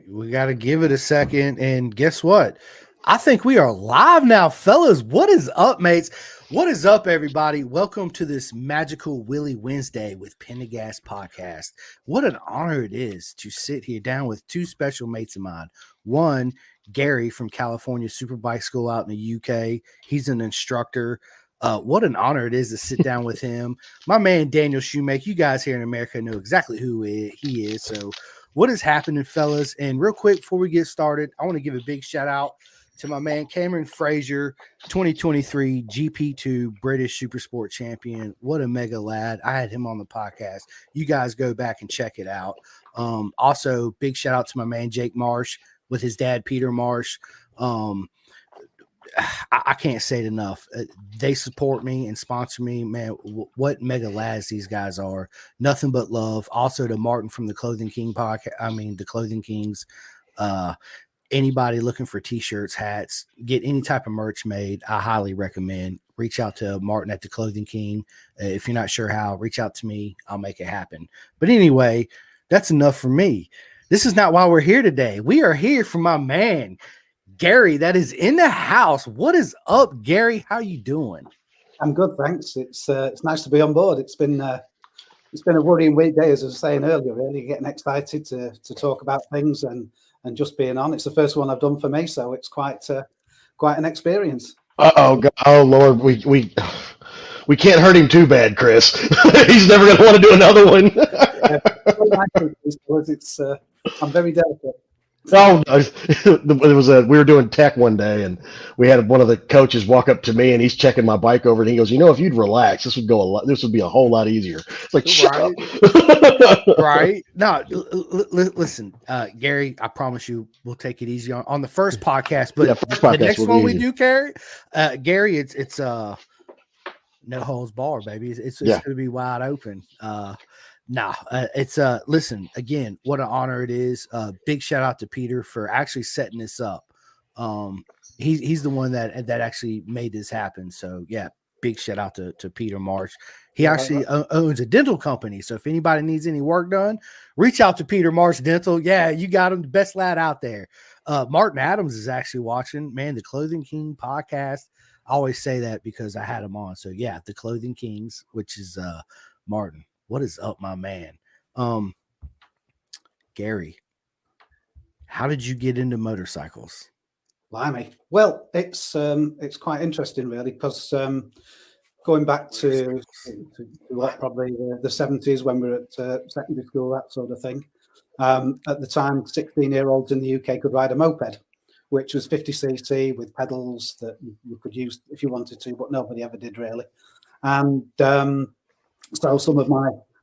We got to give it a second. And guess what? I think we are live now, fellas. What is up, mates? What is up, everybody? Welcome to this magical Willie Wednesday with Pendergast Podcast. What an honor it is to sit here down with two special mates of mine. One, Gary from California Superbike School out in the UK. He's an instructor. What an honor it is to sit down with him. My man, Daniel Shoemaker. You guys here in America know exactly who he is. So what is happening, fellas? And real quick, before we get started, I want to give a big shout out to my man, Cameron Frazier, 2023 GP2 British Supersport champion. What a mega lad. I had him on the podcast. You guys go back and check it out. Also, big shout out to my man, Jake Marsh, with his dad, Peter Marsh. I can't say it enough. They support me and sponsor me, man. What mega lads these guys are. Nothing but love. Also to Martin from the Clothing King podcast. The Clothing Kings. Anybody looking for t-shirts, hats, get any type of merch made, I highly recommend. Reach out to Martin at the Clothing King. If you're not sure how, reach out to me. I'll make it happen. But anyway, that's enough for me. This is not why we're here today. We are here for my man, Gary, that is in the house. What is up, Gary? How you doing? I'm good, thanks. It's nice to be on board. It's been a worrying weekday, as I was saying earlier. Really getting excited to talk about things and just being on. It's the first one I've done for me, so it's quite an experience. Oh Lord, we can't hurt him too bad, Chris. He's never going to want to do another one. I'm very delicate. Oh, we were doing tech one day, and we had one of the coaches walk up to me, and he's checking my bike over, and he goes, if you'd relax, this would be a whole lot easier. It's like, shut up. Right? No, listen, Gary, I promise you, we'll take it easy on the first podcast, but the next one we do, Gary, it's no holds barred, baby. It's going to be wide open. Listen, again, what an honor it is. Big shout out to Peter for actually setting this up. He's the one that actually made this happen. So yeah, big shout out to Peter Marsh. He actually owns a dental company. So if anybody needs any work done, reach out to Peter Marsh Dental. Yeah, you got him, the best lad out there. Martin Adams is actually watching, man, the Clothing King podcast. I always say that because I had him on. So yeah, the Clothing Kings, which is Martin. What is up, my man? Gary, how did you get into motorcycles? Blimey. Well, it's quite interesting, really, because going back to what, probably the 70s when we were at secondary school, that sort of thing. At the time, 16-year-olds in the UK could ride a moped, which was 50cc with pedals that you could use if you wanted to, but nobody ever did, really. And so some of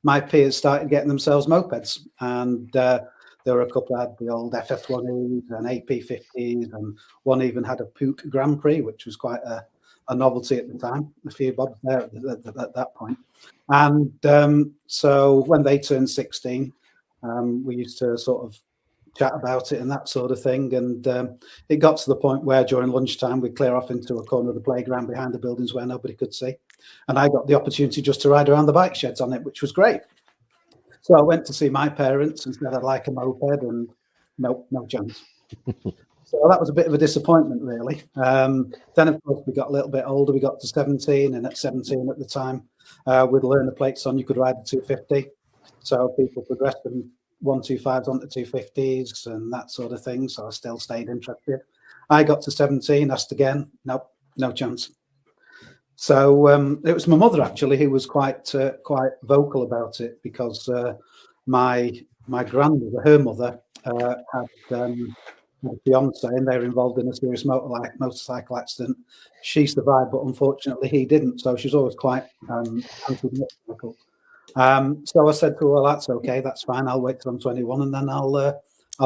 my peers started getting themselves mopeds, and there were a couple that had the old FS1Es and AP50s, and one even had a Pook Grand Prix, which was quite a novelty at the time. A few bobs there at that point. And so when they turned 16, we used to sort of chat about it and that sort of thing. And it got to the point where during lunchtime, we'd clear off into a corner of the playground behind the buildings where nobody could see. And I got the opportunity just to ride around the bike sheds on it, which was great. So I went to see my parents and said I'd like a moped, and no chance. So that was a bit of a disappointment, really. Then, of course, we got a little bit older. We got to 17, and at 17 at the time, with learner plates on, you could ride the 250. So people progressed from 125s onto 250s and that sort of thing. So I still stayed interested. I got to 17, asked again. Nope, no chance. So it was my mother, actually, who was quite vocal about it, because my grandmother, her mother, had a fiance, and they were involved in a serious motorcycle accident. She survived, but unfortunately he didn't. So she's always quite anti-motorcycle. So I said to her, well, that's okay, that's fine. I'll wait till I'm 21, and then I'll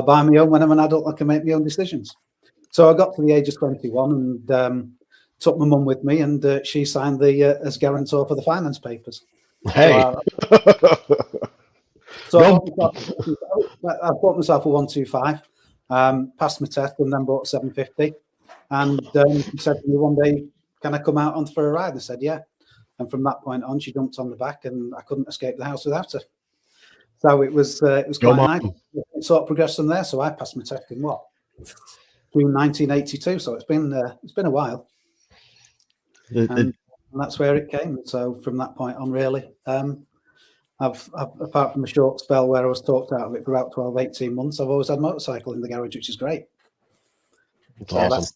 buy my own when I'm an adult. I can make my own decisions. So I got to the age of 21 and took my mum with me, and she signed as guarantor for the finance papers. Hey. So I bought myself a 125, passed my test, and then bought a 750. And she said to me one day, can I come out on for a ride? And I said, yeah. And from that point on, she jumped on the back, and I couldn't escape the house without her. So it was Go quite Mom. nice. It sort of progressed from there. So I passed my test in June 1982. So it's been a while, and that's where it came. So from that point on, really, I've apart from a short spell where I was talked out of it for about 12, 18 months, I've always had a motorcycle in the garage, which is great. It's awesome.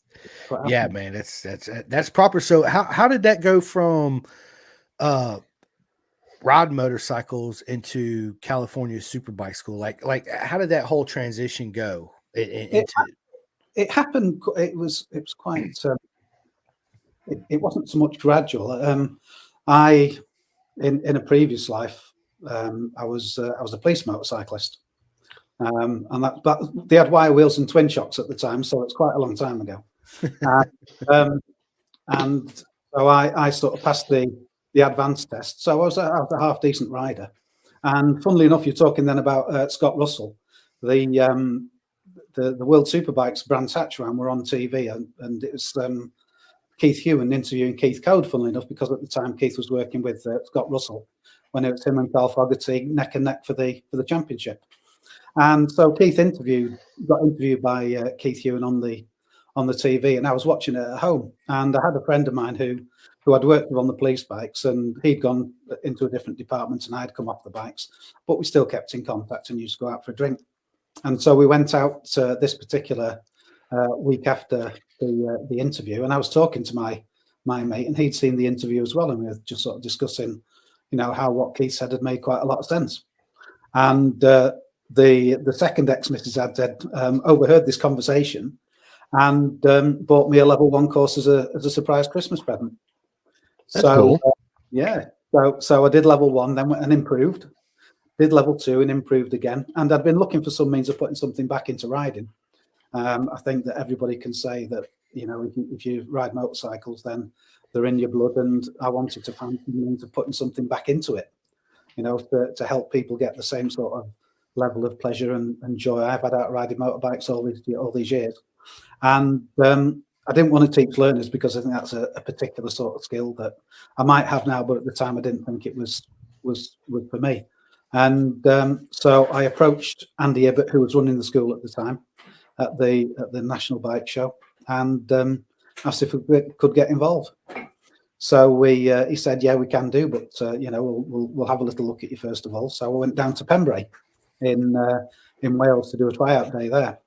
Yeah, man, that's proper. So how did that go from ride motorcycles into California superbike school? Like how did that whole transition go into it happened. It was quite it wasn't so much gradual. I in a previous life I was a police motorcyclist, and that they had wire wheels and twin shocks at the time, so it's quite a long time ago. And so I sort of passed the advanced test. So I was a half decent rider. And funnily enough, you're talking then about Scott Russell, the World Superbikes Brands Hatch round were on TV, and it was Keith Hewan interviewing Keith Code, funnily enough, because at the time Keith was working with Scott Russell when it was him and Carl Fogarty neck and neck for the championship. And so Keith got interviewed by Keith Hewan on the TV, and I was watching it at home. And I had a friend of mine who I'd worked with on the police bikes, and he'd gone into a different department, and I'd come off the bikes, but we still kept in contact and used to go out for a drink. And so we went out this particular week after the interview, and I was talking to my mate, and he'd seen the interview as well, and we were just sort of discussing, how what Keith said had made quite a lot of sense. And the second ex-Mrs. had overheard this conversation and bought me a level 1 course as a surprise Christmas present. That's cool. Yeah. So I did level 1, then went and improved. Did level 2 and improved again. And I'd been looking for some means of putting something back into riding. I think that everybody can say that, if you ride motorcycles, then they're in your blood. And I wanted to find some means of putting something back into it, to help people get the same sort of level of pleasure and joy I've had out riding motorbikes all these years. And I didn't want to teach learners because I think that's a particular sort of skill that I might have now, but at the time I didn't think it was for me. And so I approached Andy Ibbott, who was running the school at the time, at the National Bike Show, and asked if we could get involved. So he said, yeah, we can do, but we'll have a little look at you first of all. So I went down to Pembrey in Wales to do a tryout day there.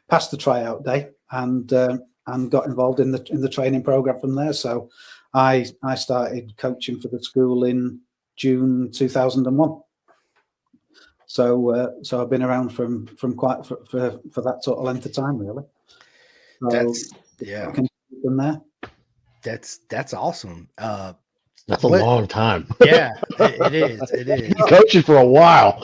Passed the tryout day and got involved in the training program from there. So I started coaching for the school in June 2001. So I've been around from quite for that sort of length of time, really. So I can from there. That's awesome. That's a long time. Yeah, it is. It is. You've been coaching for a while.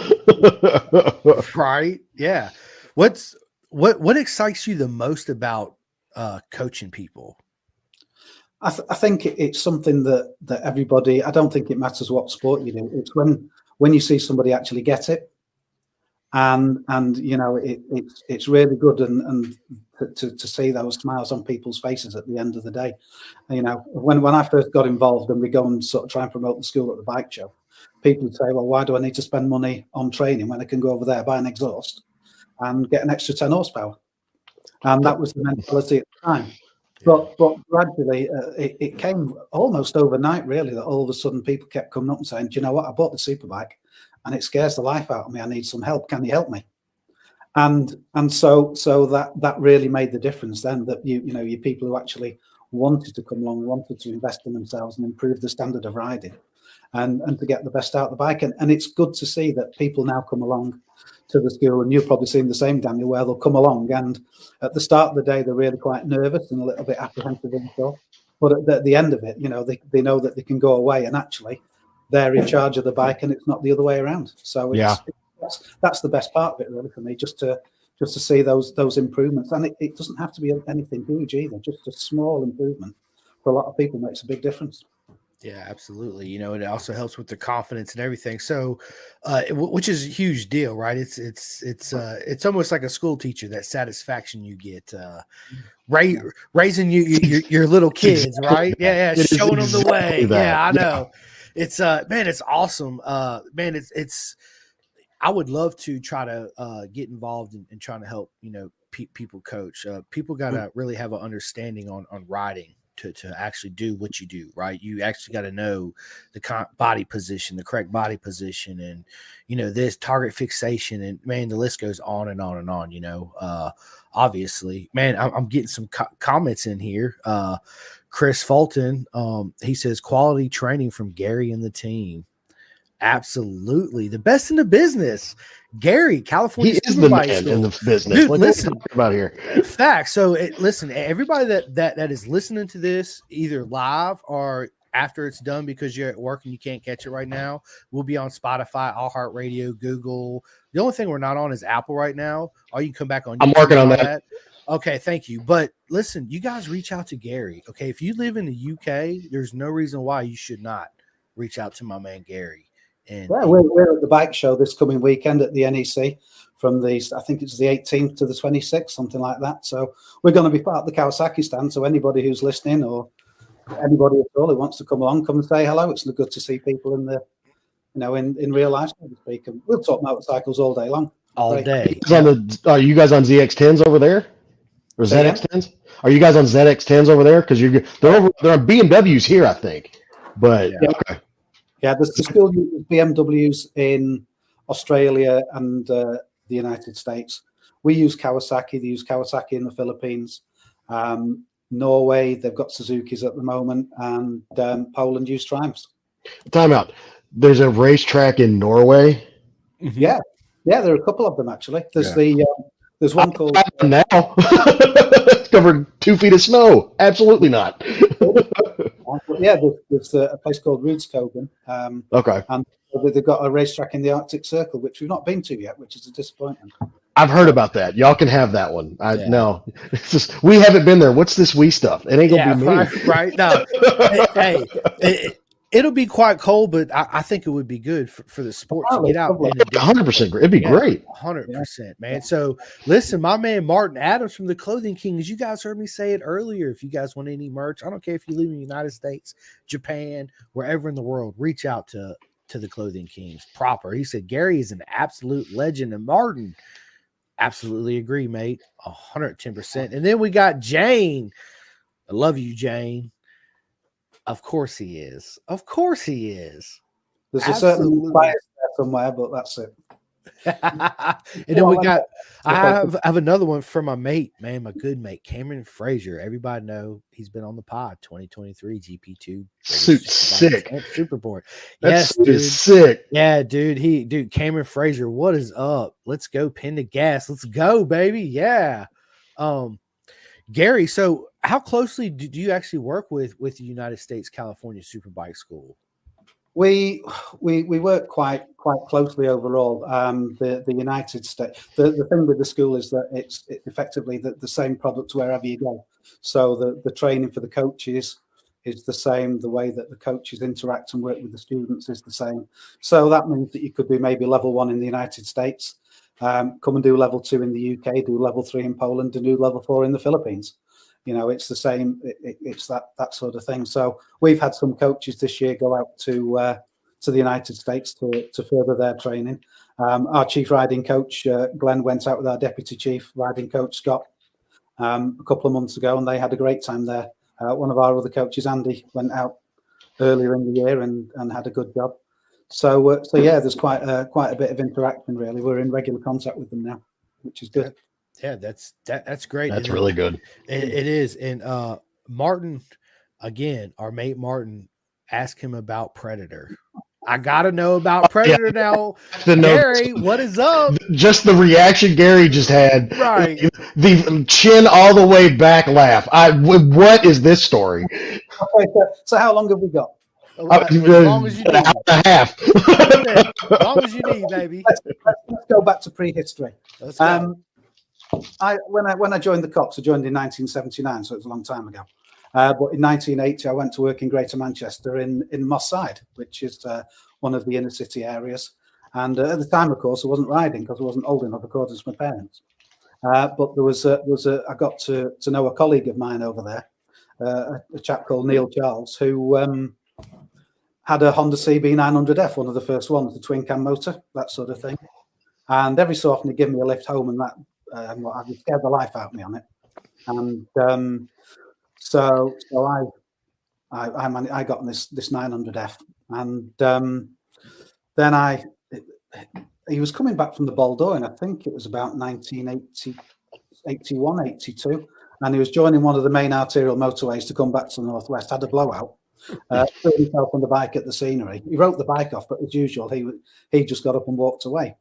Right. Yeah. What excites you the most about coaching people? I think it's something that everybody, I don't think it matters what sport you do. It's when you see somebody actually get it. And it's really good and to see those smiles on people's faces at the end of the day. When I first got involved and we go and sort of try and promote the school at the bike show, people would say, well, why do I need to spend money on training when I can go over there, buy an exhaust and get an extra 10 horsepower? And that was the mentality at the time. But gradually, it came almost overnight, really, that all of a sudden people kept coming up and saying, do you know what, I bought the superbike and it scares the life out of me. I need some help. Can you help me? And so that really made the difference then, that you people who actually wanted to come along, wanted to invest in themselves and improve the standard of riding and to get the best out of the bike. And it's good to see that people now come along to the school, and you've probably seen the same, Daniel, where they'll come along and at the start of the day they're really quite nervous and a little bit apprehensive and stuff, but at the end of it, they know that they can go away and actually they're in charge of the bike and it's not the other way around. So that's the best part of it, really, for me, just to see those improvements. And it doesn't have to be anything huge either. Just a small improvement for a lot of people makes a big difference. Yeah, absolutely. It also helps with the confidence and everything. So, which is a huge deal, right? It's almost like a school teacher, that satisfaction you get, raising your little kids, right? Yeah, showing them the way. That. Yeah, I know. It's man, it's awesome. Man, I would love to try to get involved in trying to help, people coach. People got to really have an understanding on riding to actually do what you do, right? You actually got to know the body position, the correct body position, and, this target fixation, and man, the list goes on and on and on, obviously, man, I'm getting some comments in here. Chris Fulton, he says quality training from Gary and the team. Absolutely. The best in the business. Gary, California. He is the man in the business. Dude, listen about here. Facts. So listen, everybody that is listening to this, either live or after it's done because you're at work and you can't catch it right now, we'll be on Spotify, iHeartRadio, Google. The only thing we're not on is Apple right now. Or you can come back on YouTube. I'm working on that. Okay, thank you. But listen, you guys reach out to Gary. Okay, if you live in the UK, there's no reason why you should not reach out to my man Gary. And we're at the bike show this coming weekend at the NEC from I think it's the 18th to the 26th, something like that. So we're going to be part of the Kawasaki stand. So anybody who's listening or anybody at all who wants to come along, come and say hello. It's good to see people in the, in real life, so to speak. And we'll talk motorcycles all day long. All day. Are you guys on ZX10s over there? Or ZX10s? Are you guys on ZX10s over there? Because they're on BMWs here, I think. But okay. Yeah, there's still BMWs in Australia and the United States. We use Kawasaki. They use Kawasaki in the Philippines. Norway, they've got Suzuki's at the moment, and Poland use Triumphs. Time out. There's a racetrack in Norway. Mm-hmm. Yeah, there are a couple of them actually. There's there's one called now. It's covered 2 feet of snow. Absolutely not. Yeah, there's a place called Rudskogen. Okay. And they've got a racetrack in the Arctic Circle, which we've not been to yet, which is a disappointment. I've heard about that. Y'all can have that one. No, it's just we haven't been there. What's this we stuff? It ain't gonna be me. Right. No. It'll be quite cold, but I think it would be good for the sport to get out. 100% great. It'd be great. 100%, man. So listen, my man Martin Adams from the Clothing Kings, you guys heard me say it earlier. If you guys want any merch, I don't care if you live in the United States, Japan, wherever in the world, reach out to the Clothing Kings proper. He said Gary is an absolute legend, and Martin, absolutely agree, mate. 110%. And then we got Jane. I love you, Jane. Of course he is. There's a certain bias there somewhere, but that's it. And then I have another one from my mate, man, my good mate, Cameron Frazier. Everybody know he's been on the pod 2023 GP2. Sick. Superboard. That's sick. Yeah, dude, Cameron Frazier, what is up? Let's go pin the gas. Let's go, baby. Yeah. Gary, so how closely do you actually work with the United States California Superbike School? We work quite closely overall. The United States. The thing with the school is that it's effectively the same product wherever you go. So the training for the coaches is the same. The way that the coaches interact and work with the students is the same. So that means that you could be maybe level 1 in the United States. Come and do level 2 in the UK, do level 3 in Poland, and do level 4 in the Philippines. It's the same. It's that sort of thing. So we've had some coaches this year go out to the United States to further their training. Our chief riding coach, Glenn, went out with our deputy chief riding coach, Scott, a couple of months ago, and they had a great time there. One of our other coaches, Andy, went out earlier in the year and had a good job. So yeah, there's quite a bit of interaction. Really, we're in regular contact with them now, which is good. Yeah, that's great. That's really good. It is. And Martin, again, our mate Martin, ask him about Predator. I gotta know about Predator now. Gary, what is up? Just the reaction Gary just had. Right. The chin all the way back laugh. What is this story? Okay, so how long have we got? As long as you need. An hour and a half. As long as you need, baby. Let's go back to prehistory. Let's go. When I joined the cops, I joined in 1979, so it was a long time ago. But in 1980, I went to work in Greater Manchester in Moss Side, which is one of the inner city areas. And at the time, of course, I wasn't riding because I wasn't old enough, according to my parents. But there was I got to know a colleague of mine over there, a chap called Neil Charles, who had a Honda CB900F, one of the first ones, the twin cam motor, that sort of thing. And every so often he'd give me a lift home, and that I'd scared the life out of me on it. And so I got on this 900F, and then he was coming back from the Bordeaux, and I think it was about 1980, 81, 82, and he was joining one of the main arterial motorways to come back to the northwest. Had a blowout, threw himself on the bike at the scenery. He wrote the bike off, but as usual, he just got up and walked away.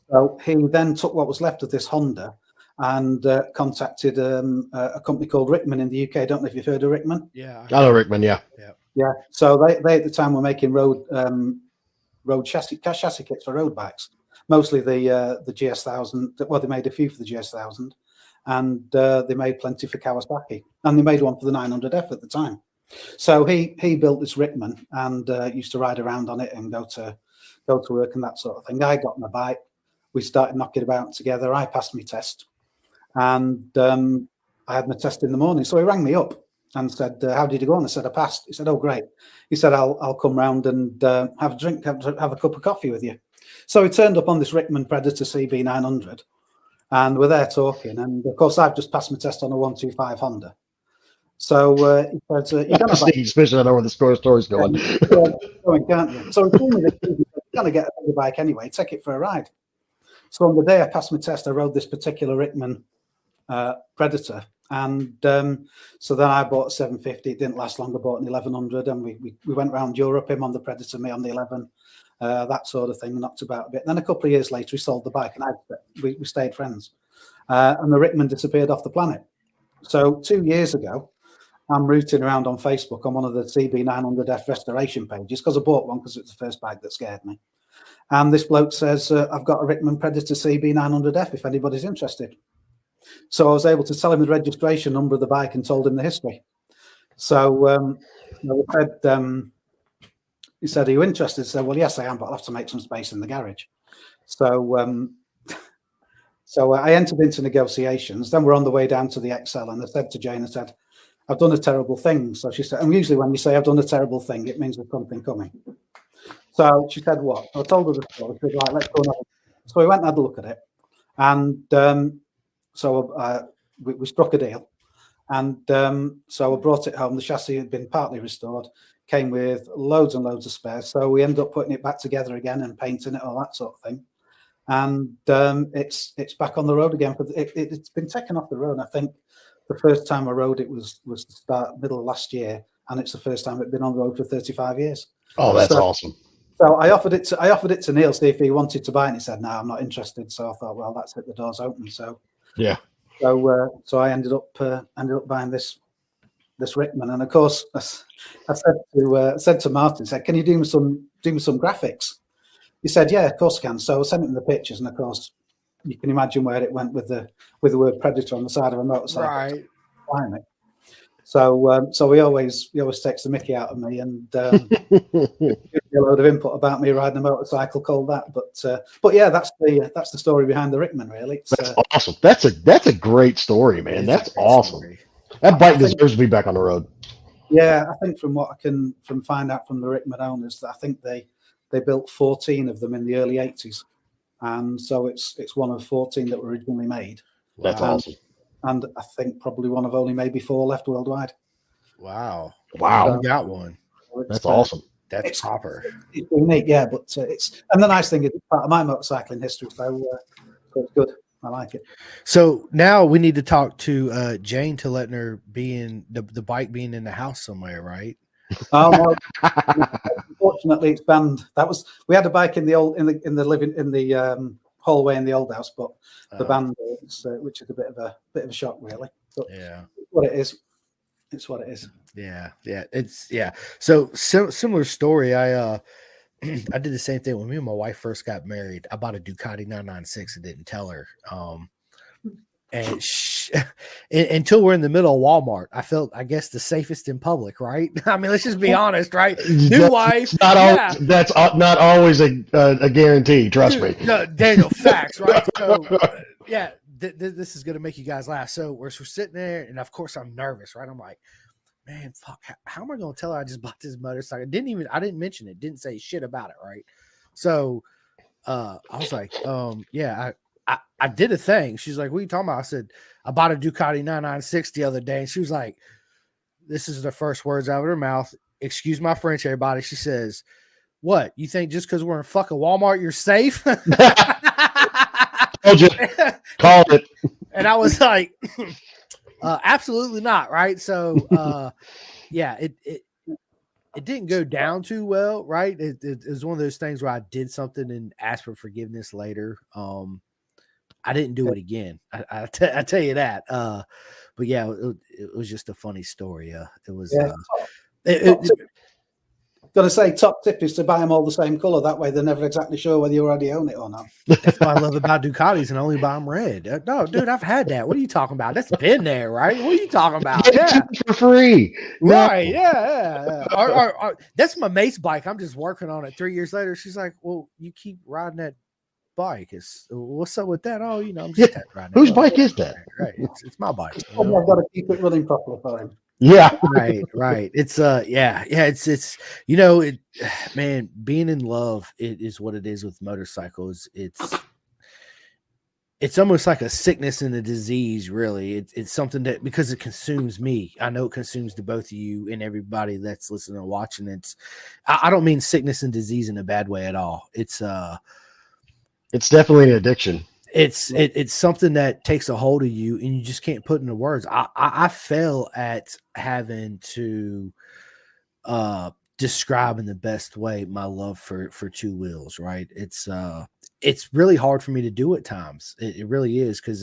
So he then took what was left of this Honda and contacted a company called Rickman in the UK. I don't know if you've heard of Rickman. Yeah, I know Rickman. Yeah. So they at the time were making road chassis kits for road bikes, mostly the GS1000. Well, they made a few for the GS1000, and they made plenty for Kawasaki, and they made one for the 900F at the time. So he built this Rickman and used to ride around on it and go to work and that sort of thing. I got on a bike. We started knocking about together. I passed my test, and I had my test in the morning. So he rang me up and said, "How did you go on?" I said, "I passed." He said, "Oh, great." He said, "I'll come round and have a drink, have a cup of coffee with you." So he turned up on this Rickman Predator CB 900, and we're there talking. And of course, I've just passed my test on a 125 Honda. So he said, "You're gonna especially I know where the story's going. Can't you?" So he told me that you're gonna get a bike anyway. Take it for a ride. So on the day I passed my test, I rode this particular Rickman Predator, and so then I bought a 750. It didn't last long. I bought an 1100, and we went around Europe. Him on the Predator, me on the 11, that sort of thing. Knocked about a bit. Then a couple of years later, he sold the bike, and we stayed friends. And the Rickman disappeared off the planet. So 2 years ago, I'm rooting around on Facebook on one of the CB 900F restoration pages because I bought one because it's the first bike that scared me. And this bloke says, "I've got a Rickman Predator CB 900F if anybody's interested." So I was able to tell him the registration number of the bike and told him the history. So he said, "Are you interested?" I said, "Well, yes, I am, but I'll have to make some space in the garage." So so I entered into negotiations. Then we're on the way down to the XL, and I said to Jane, I said, "I've done a terrible thing." So she said, and usually when you say I've done a terrible thing, it means there's something coming. So she said, "What?" I told her the story. She said, "Right, let's go and have a..." So we went and had a look at it. And so we struck a deal. And so I brought it home. The chassis had been partly restored, came with loads and loads of spares. So we ended up putting it back together again and painting it, all that sort of thing. And it's back on the road again. It's been taken off the road. I think the first time I rode it was the middle of last year, and it's the first time it's been on the road for 35 years. Oh, that's awesome. So I offered it to Neil, see if he wanted to buy it, and he said, "No, I'm not interested." So I thought, well, that's it. The door's open. So yeah. So I ended up buying this Rickman, and of course I said to Martin, "Can you do me some graphics?" He said, "Yeah, of course I can." So I sent him the pictures, and of course you can imagine where it went with the word Predator on the side of a motorcycle. Right. So he always takes the mickey out of me and gives me a load of input about me riding a motorcycle called that. But yeah, that's the story behind the Rickman, really. That's awesome. That's a great story, man. That's awesome. Story. That bike deserves to be back on the road. Yeah, I think from what I can find out from the Rickman owners, that I think they built 14 of them in the early 80s, and so it's one of 14 that were originally made. That's awesome. And I think probably one of only maybe 4 left worldwide. Wow! So, you got one. That's awesome. That's proper. It's unique, yeah. But and the nice thing is it's part of my motorcycling history, so it's good. I like it. So now we need to talk to Jane to letting her be in the bike being in the house somewhere, right? Oh no! Unfortunately, it's banned. We had a bike in the hallway in the old house, but the band, which is a bit of a shock, really. But yeah, it's what it is. It's what it is. Yeah. So similar story. I did the same thing when me and my wife first got married. I bought a Ducati 996 and didn't tell her. And until we're in the middle of Walmart, I felt, I guess, the safest in public, right? I mean, let's just be honest, right? New wife. That's not always a guarantee. Trust me. No, Daniel, facts, right? So, yeah, this is going to make you guys laugh. So we're sitting there, and of course I'm nervous, right? I'm like, man, fuck, how am I going to tell her I just bought this motorcycle? I didn't mention it. Didn't say shit about it, right? So I was like, yeah, I did a thing. She's like, what are you talking about? I said, I bought a Ducati 996 the other day. And she was like, this is the first words out of her mouth. Excuse my French, everybody. She says, what? You think just because we're in fucking Walmart, you're safe? Told you. Called it. And I was like, absolutely not. Right. So, yeah, it didn't go down too well. Right. It was one of those things where I did something and asked for forgiveness later. I didn't do it again. I tell you that. But yeah, it was just a funny story. It was. Yeah. Gonna say top tip is to buy them all the same color. That way, they're never exactly sure whether you already own it or not. That's what I love about Ducatis, and I only buy them red. No, dude, I've had that. What are you talking about? That's been there, right? What are you talking about? Yeah, for free. Right? Yeah. That's my mate's bike. I'm just working on it. 3 years later, she's like, "Well, you keep riding that bike. What's up with that? Oh, I'm just riding. Whose bike is that? Right. It's my bike. I've got to keep it running properly for him. Yeah. Right. It's it's man, being in love is what it is with motorcycles. It's almost like a sickness and a disease, really. It's something that, because it consumes me, I know it consumes the both of you and everybody that's listening and watching. I don't mean sickness and disease in a bad way at all. It's definitely an addiction. It's something that takes a hold of you and you just can't put into words. I fail at having to describe in the best way my love for two wheels, right? It's really hard for me to do at times. It really is, because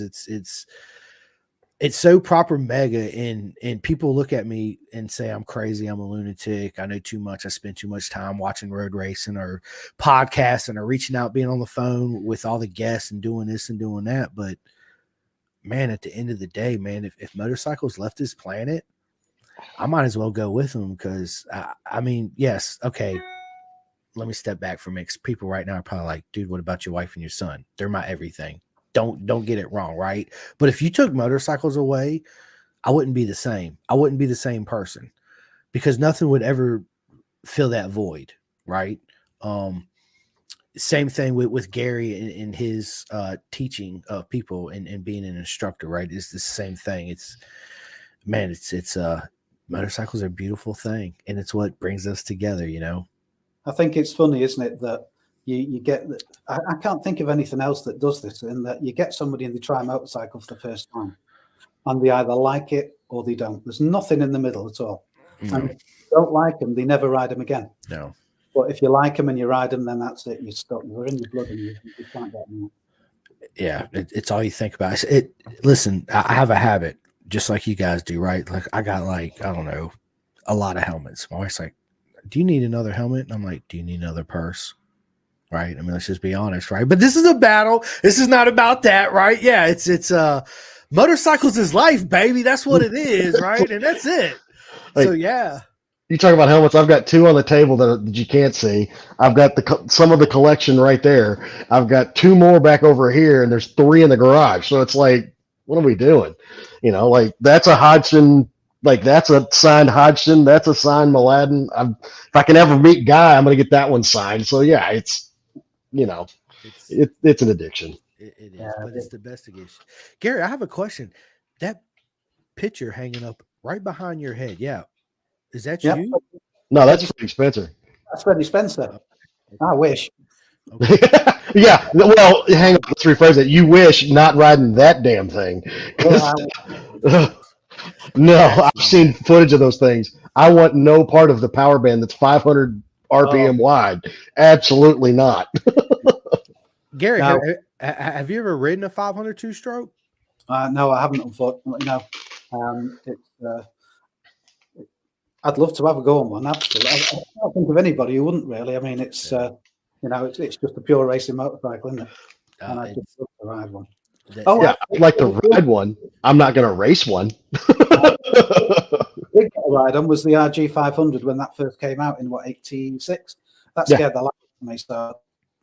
it's so proper mega, and people look at me and say I'm crazy, I'm a lunatic, I know too much, I spend too much time watching road racing or podcasting or reaching out, being on the phone with all the guests and doing this and doing that. But man, at the end of the day, man, if motorcycles left this planet, I might as well go with them, because I mean, yes, okay, let me step back from it. People right now are probably like, dude, what about your wife and your son? They're my everything. Don't get it wrong, right? But if you took motorcycles away, I wouldn't be the same. I wouldn't be the same person, because nothing would ever fill that void, right? Same thing with Gary and his teaching of people and being an instructor, right? It's the same thing. It's motorcycles are a beautiful thing, and it's what brings us together, I think it's funny, isn't it, that you get that. I can't think of anything else that does this, in that you get somebody and they try a motorcycle for the first time and they either like it or they don't. There's nothing in the middle at all. No. And if you don't like them, they never ride them again. No. But if you like them and you ride them, then that's it. You're stuck. You're in your blood and you can't get them out. Yeah, it's all you think about. Listen, I have a habit, just like you guys do, right? Like, I got, like, I don't know, a lot of helmets. My wife's like, do you need another helmet? And I'm like, do you need another purse? Right? I mean, let's just be honest, right? But this is a battle. This is not about that, right? Yeah, it's motorcycles is life, baby. That's what it is, right? And that's it. Like, so yeah. You talk about helmets. I've got 2 on the table that you can't see. I've got some of the collection right there. I've got 2 more back over here, and there's 3 in the garage. So it's like, what are we doing? Like, that's a Hodgson. Like, that's a signed Hodgson. That's a signed Mladen. If I can ever meet Guy, I'm going to get that one signed. So yeah, it's an addiction. It is, but it's the best addiction. Gary, I have a question. That picture hanging up right behind your head, yeah, is that you? No, that's Freddie Spencer. That's Freddie Spencer. I wish. Okay. Yeah, well, hang on. Let's rephrase it. You wish not riding that damn thing. No, I've seen footage of those things. I want no part of the power band that's 500 RPM wide. Absolutely not. Gary, have you ever ridden a 500 two-stroke? No, I haven't, unfortunately. No. I'd love to have a go on one. Absolutely. I can't think of anybody who wouldn't, really. I mean, it's it's just a pure racing motorcycle, isn't it? And I'd just love to ride one. I'd like to ride one. I'm not going to race one. Big ride on was the RG500 when that first came out in 86. That scared the life out of me, so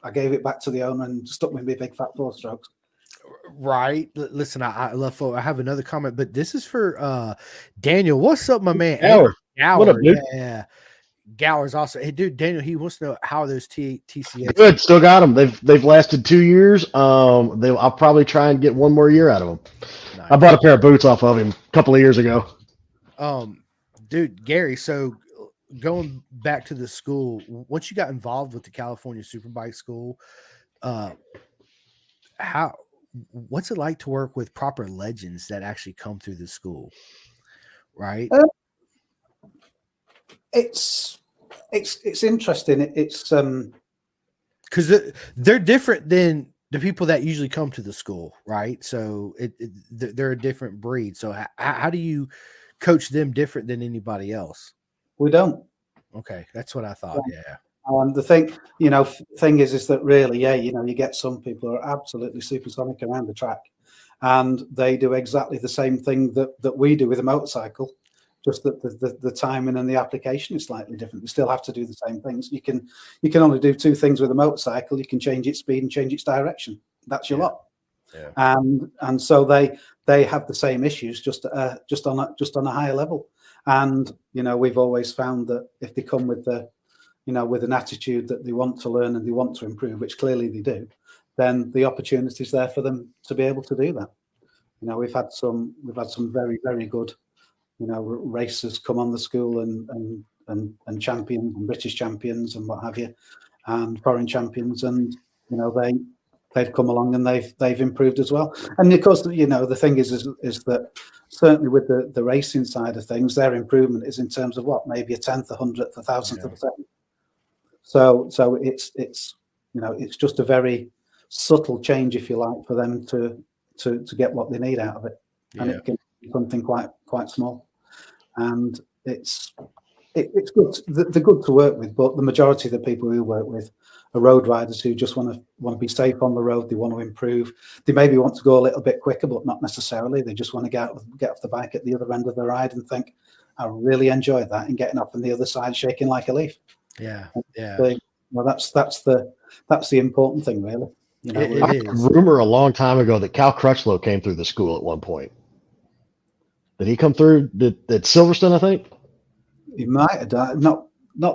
I gave it back to the owner and stuck with me big fat 4-strokes. Right. Listen, I love. I have another comment, but this is for Daniel. What's up, my man? Howard. What up, dude? Yeah. Gower's also. Hey, dude, Daniel, he wants to know how are those TCS. Good, still got them. They've lasted 2 years. I'll probably try and get one more year out of them. Nice. I bought a pair of boots off of him a couple of years ago. Dude, Gary. So going back to the school, once you got involved with the California Superbike School, what's it like to work with proper legends that actually come through the school? Right. It's interesting. It's because they're different than the people that usually come to the school, right? So they're a different breed. So how do you coach them different than anybody else? We don't. Okay, that's what I thought. Yeah. The thing is that really, you get some people who are absolutely supersonic around the track, and they do exactly the same thing that we do with a motorcycle. Just that the timing and the application is slightly different. We still have to do the same things. You can only do two things with a motorcycle. You can change its speed and change its direction. That's your lot. Yeah. And so they have the same issues, just on a higher level. And we've always found that if they come with with an attitude that they want to learn and they want to improve, which clearly they do, then the opportunity is there for them to be able to do that. We've had some very, very good racers come on the school and champions and British champions and what have you, and foreign champions, and they've come along and they've improved as well. And of course, the thing is that certainly with the racing side of things, their improvement is in terms of what, maybe a tenth, a hundredth, a thousandth of a second. So it's just a very subtle change, if you like, for them to get what they need out of it, and it can be something quite small. And it's good. They're good to work with, but the majority of the people we work with are road riders who just want to be safe on the road. They want to improve. They maybe want to go a little bit quicker, but not necessarily. They just want to get off the bike at the other end of the ride and think, I really enjoyed that, and getting up on the other side shaking like a leaf. Yeah. Well, that's the important thing, really. I heard a rumor a long time ago that Cal Crutchlow came through the school at one point. Did he come through at Silverstone? I think he might have done. Not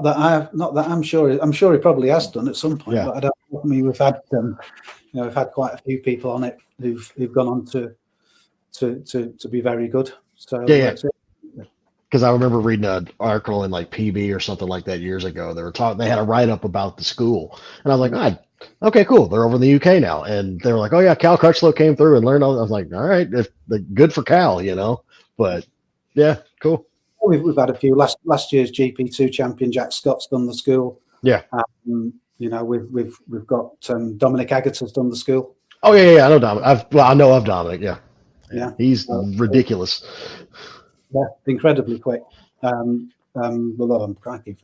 that I'm sure. I'm sure he probably has done at some point. Yeah. But I don't. I mean, we've had we've had quite a few people on it who've gone on to be very good. So yeah. Because I remember reading an article in like PB or something like that years ago. They had a write up about the school, and I was like, okay, cool. They're over in the UK now, and they were like, oh yeah, Cal Crutchlow came through and learned all. I was like, all right, good for Cal, But yeah, cool. We've had a few. Last year's GP2 champion Jack Scott's done the school. Yeah. We've got Dominic Agata's done the school. Oh yeah, I know Dominic. I know of Dominic. Yeah. He's ridiculous. Yeah, incredibly quick. Although I'm crikey,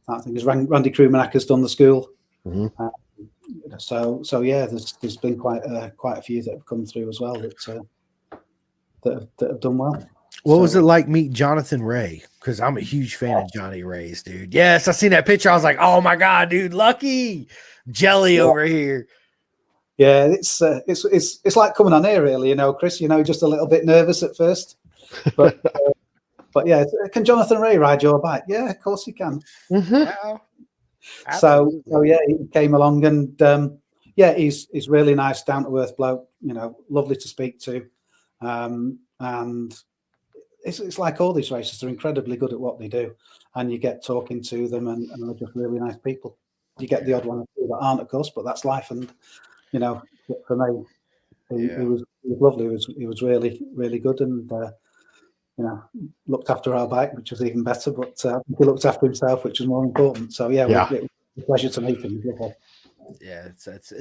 I think Randy Krumanacher's done the school. Mm-hmm. So yeah, there's been quite a few that have come through as well that have done well. What was it like meet Jonathan Ray? Because I'm a huge fan of Johnny Ray's, dude. Yes, I seen that picture. I was like, oh my god, dude, lucky jelly over here. Yeah, it's like coming on here, really. Chris. Just a little bit nervous at first, but yeah, can Jonathan Ray ride your bike? Yeah, of course he can. Mm-hmm. So yeah, he came along, and he's really nice, down to earth bloke. Lovely to speak to, and it's like all these racers. They're incredibly good at what they do, and you get talking to them, and they're just really nice people. You get the odd one or two that aren't, of course, but that's life. And for me, he was lovely. He was really, really good, and looked after our bike, which was even better. But he looked after himself, which was more important. So yeah. It was a pleasure to meet him. Yeah,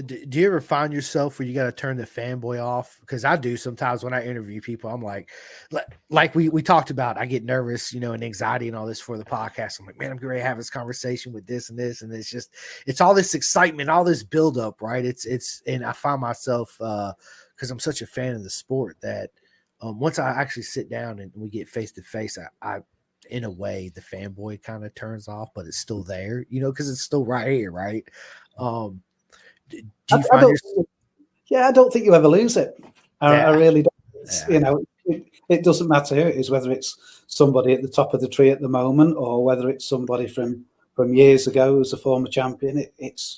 do you ever find yourself where you got to turn the fanboy off? Because I do sometimes when I interview people. I'm like we talked about, I get nervous, and anxiety and all this for the podcast. I'm like, man, I'm going to have this conversation with this and this, and it's all this excitement, all this buildup, right? And I find myself because I'm such a fan of the sport that once I actually sit down and we get face to face, I in a way the fanboy kind of turns off, but it's still there, because it's still right here, right? Do you find I don't think you ever lose it. I really don't. it doesn't matter who it is, whether it's somebody at the top of the tree at the moment or whether it's somebody from years ago who's a former champion.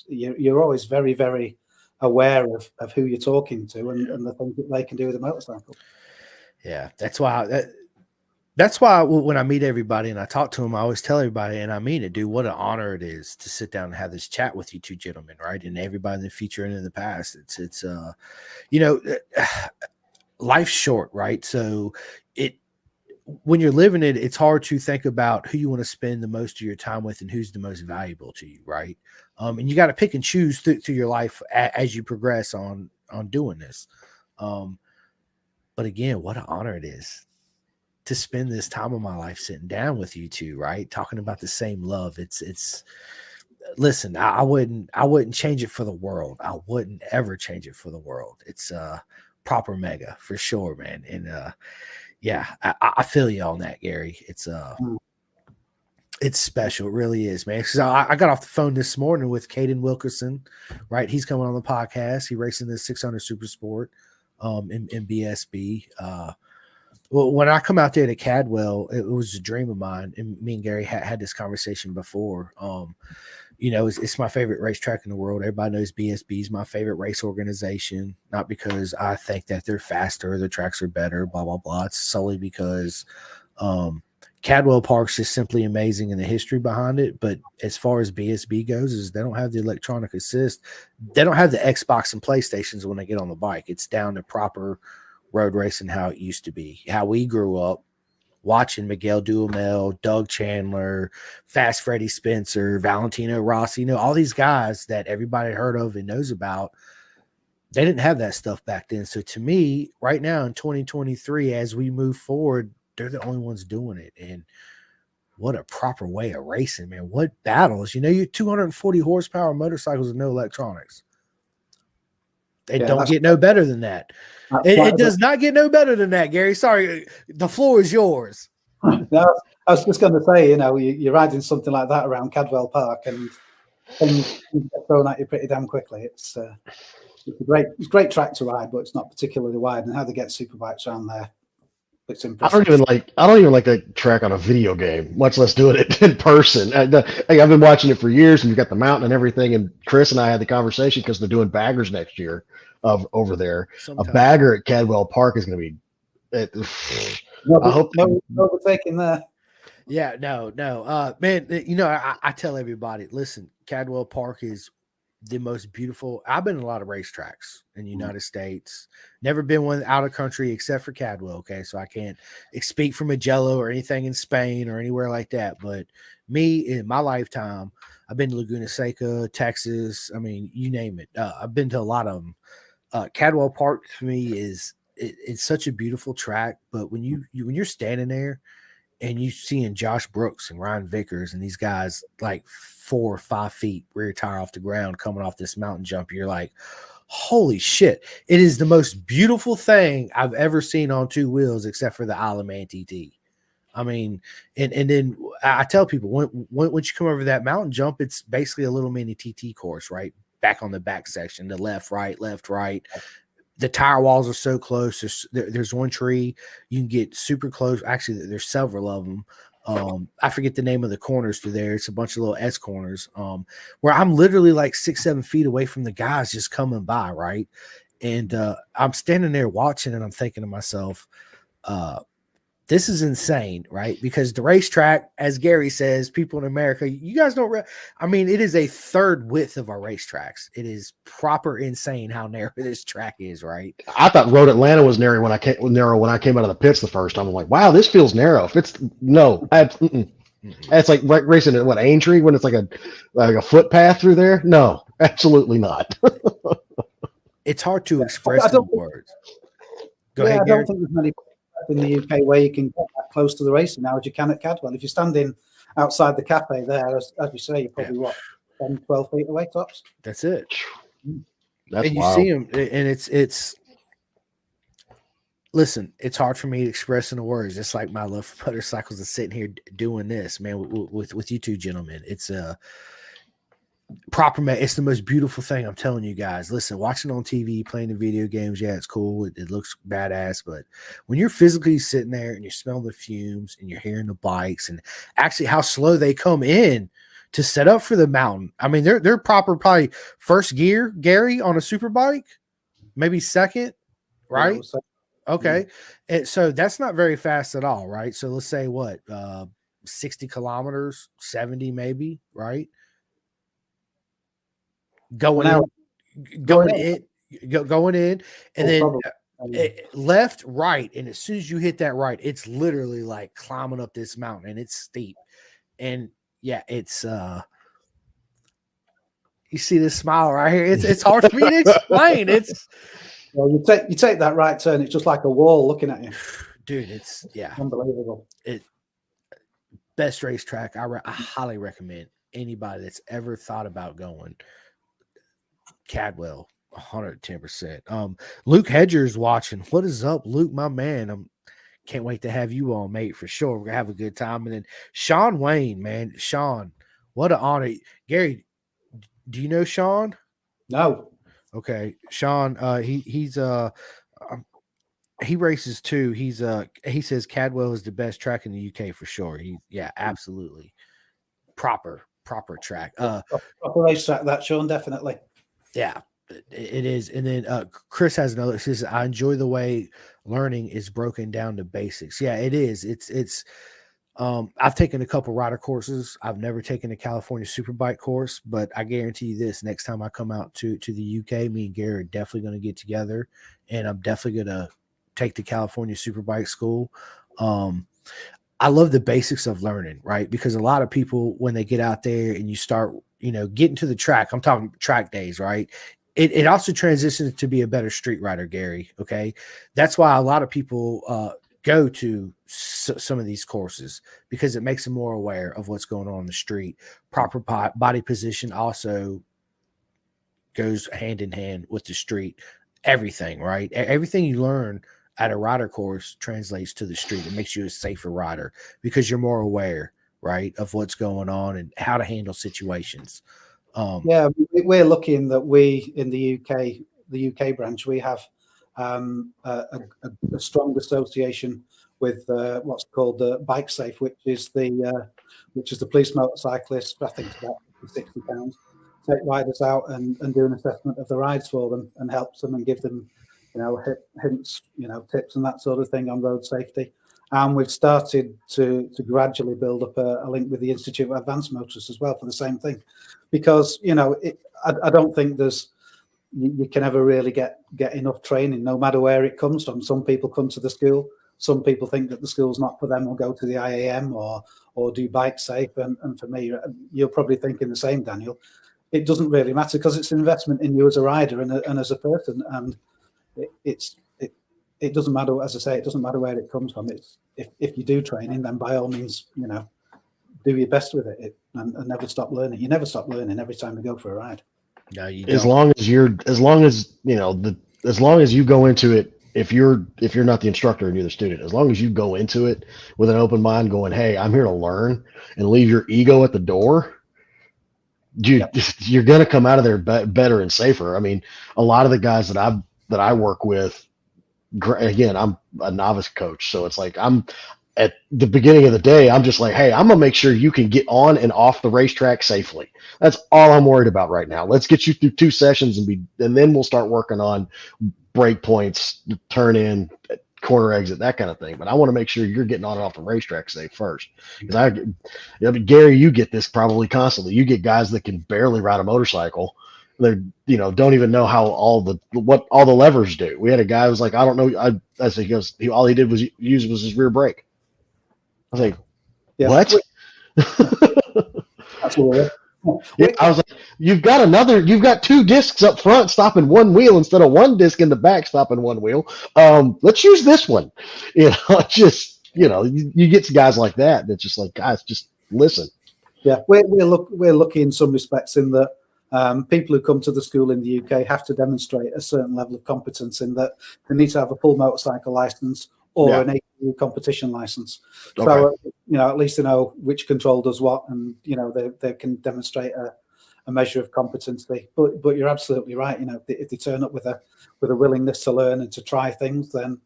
You're always very, very aware of who you're talking to and the things that they can do with a motorcycle. Yeah, that's why when I meet everybody and I talk to them, I always tell everybody, and I mean it, dude, what an honor it is to sit down and have this chat with you two gentlemen, right? And everybody in the future and in the past. It's life's short, right? So when you're living it, it's hard to think about who you want to spend the most of your time with and who's the most valuable to you, right? And you got to pick and choose through your life as you progress on doing this. But again, what an honor it is to spend this time of my life sitting down with you two, right? Talking about the same love. It's listen, I wouldn't change it for the world. I wouldn't ever change it for the world. It's proper mega for sure, man. And yeah, I feel you on that, Gary. It's special. It really is, man. Because I got off the phone this morning with Caden Wilkerson, right? He's coming on the podcast. He racing the 600 Super Sport in BSB. Well, when I come out there to Cadwell, it was a dream of mine. And me and Gary had this conversation before. It's my favorite racetrack in the world. Everybody knows BSB is my favorite race organization, not because I think that they're faster, the tracks are better, blah, blah, blah. It's solely because Cadwell Park's just simply amazing in the history behind it. But as far as BSB goes, is they don't have the electronic assist. They don't have the Xbox and PlayStations when they get on the bike. It's down to proper road racing how it used to be, how we grew up watching Miguel Duhamel, Doug Chandler, Fast Freddie Spencer, Valentino Rossi, all these guys that everybody heard of and knows about. They didn't have that stuff back then. So to me, right now in 2023, as we move forward, they're the only ones doing it. And what a proper way of racing, man. What battles. You 240 horsepower motorcycles with no electronics. It don't get no better than that. It does not get no better than that, Gary. Sorry, the floor is yours. No, I was just going to say, you're riding something like that around Cadwell Park, and you get thrown at you pretty damn quickly. It's a great track to ride, but it's not particularly wide. And how they get superbikes around there, it's impressive. I don't even like that track on a video game, much less doing it in person. I've been watching it for years, and you've got the mountain and everything. And Chris and I had the conversation because they're doing baggers next year over there. Sometime. A bagger at Cadwell Park is going to be. I hope no overtaking there. Yeah, no, man. I tell everybody, listen, Cadwell Park is the most beautiful. I've been in a lot of racetracks in the United States. Never been one out of country except for Cadwell. Okay, so I can't speak for Magello or anything in Spain or anywhere like that. But me, in my lifetime, I've been to Laguna Seca, Texas. I mean, you name it. I've been to a lot of them. Cadwell Park to me it's such a beautiful track. But when you're standing there and you seeing Josh Brooks and Ryan Vickers and these guys like 4 or 5 feet rear tire off the ground coming off this mountain jump, you're like, holy shit. It is the most beautiful thing I've ever seen on two wheels except for the Isle of Man TT. I mean, and then I tell people once you come over that mountain jump, it's basically a little mini TT course, right? Back on the back section, the left, right. The tire walls are so close. There's one tree you can get super close. Actually, there's several of them. I forget the name of the corners through there. It's a bunch of little S corners where I'm literally like 6-7 feet away from the guys just coming by, right? And I'm standing there watching, and I'm thinking to myself, this is insane, right? Because the racetrack, as Gary says, people in America, you guys don't. It is a third width of our racetracks. It is proper insane how narrow this track is, right? I thought Road Atlanta was narrow when I came out of the pits the first time. I'm like, wow, this feels narrow. If it's it's like racing at Aintree when it's like a footpath through there. No, absolutely not. It's hard to express in words. Go ahead, Gary. I don't think there's many in the UK where you can get that close to the racing now as you can at Cadwell. If you're standing outside the cafe there, as you say, you're probably 10, 12 feet away tops. That's it. That's and you wild. see them, and it's listen, it's hard for me to express in the words. Just like my love for motorcycles and sitting here doing this, man, with you two gentlemen. It's It's the most beautiful thing. I'm telling you guys. Listen, watching on TV, playing the video games, yeah, it's cool. It looks badass. But when you're physically sitting there and you're smelling the fumes and you're hearing the bikes and actually how slow they come in to set up for the mountain. I mean, they're proper, probably first gear, Gary, on a super bike, maybe second, right? Yeah, Okay. And so that's not very fast at all, right? So let's say what, 60 kilometers, 70 maybe, right? Going in, and then left, right, and as soon as you hit that right, it's literally like climbing up this mountain, and it's steep, and yeah, it's you see this smile right here. It's hard for me to explain. It's well, you take that right turn, it's just like a wall looking at you, dude. It's unbelievable. Best racetrack. I highly recommend anybody that's ever thought about going. Cadwell, 110%. Luke Hedger's watching. What is up, Luke, my man? Can't wait to have you on, mate, for sure. We're gonna have a good time. And then Sean Wayne, man. Sean, what an honor. Gary, do you know Sean? No. Okay. Sean, he races too. He says Cadwell is the best track in the UK for sure. Absolutely. Proper track. Proper racetrack, that, Sean, definitely. Yeah, it is. And then Chris has another. Says, I enjoy the way learning is broken down to basics. Yeah, it is. It's. I've taken a couple rider courses. I've never taken a California Superbike course, but I guarantee you this: next time I come out to the UK, me and Gary are definitely going to get together, and I'm definitely going to take the California Superbike school. I love the basics of learning, right? Because a lot of people, when they get out there and you start, getting to the track, I'm talking track days, right? It also transitions to be a better street rider, Gary. Okay. That's why a lot of people go to some of these courses, because it makes them more aware of what's going on the street. Proper body position also goes hand in hand with the street. Everything, right? Everything you learn at a rider course translates to the street. It makes you a safer rider because you're more aware, right, of what's going on and how to handle situations. We're lucky in that we in the UK branch, we have a strong association with what's called the Bike Safe, which is the police motorcyclists. I think it's about £60. Take riders out and do an assessment of the rides for them and helps them and give them hints, tips and that sort of thing on road safety. And we've started to gradually build up a link with the Institute of Advanced Motorists as well for the same thing, because I don't think you can ever really get enough training, no matter where it comes from. Some people come to the school, some people think that the school's not for them, or go to the IAM or do Bike Safe. And for me, you're probably thinking the same, Daniel. It doesn't really matter, because it's an investment in you as a rider and as a person, and it doesn't matter, as I say, it doesn't matter where it comes from. It's if you do training, then by all means, do your best with it and never stop learning. You never stop learning every time you go for a ride. No, you don't. As long as you go into it, if you're not the instructor and you're the student, as long as you go into it with an open mind, going, hey, I'm here to learn, and leave your ego at the door, you're going to come out of there better and safer. I mean, a lot of the guys that I work with, again, I'm a novice coach, so it's like I'm at the beginning of the day, I'm just like, hey, I'm gonna make sure you can get on and off the racetrack safely. That's all I'm worried about right now. Let's get you through 2 sessions and then we'll start working on break points, turn in, corner exit, that kind of thing. But I want to make sure you're getting on and off the racetrack safe first. Because Gary, you get this probably constantly. You get guys that can barely ride a motorcycle. They don't even know how all the levers do. We had a guy who was like, I don't know. He goes, all he did was use his rear brake. I was like, what? That's what I was like, you've got 2 discs up front stopping one wheel instead of 1 disc in the back stopping one wheel. Let's use this one. You get some guys like that. That's just like, guys, just listen. Yeah, we're lucky in some respects in that people who come to the school in the UK have to demonstrate a certain level of competence, in that they need to have a full motorcycle license or an ATU competition license. Okay. So, at least they know which control does what, and, they can demonstrate a measure of competency. But you're absolutely right. You know, if they turn up with a willingness to learn and to try things, then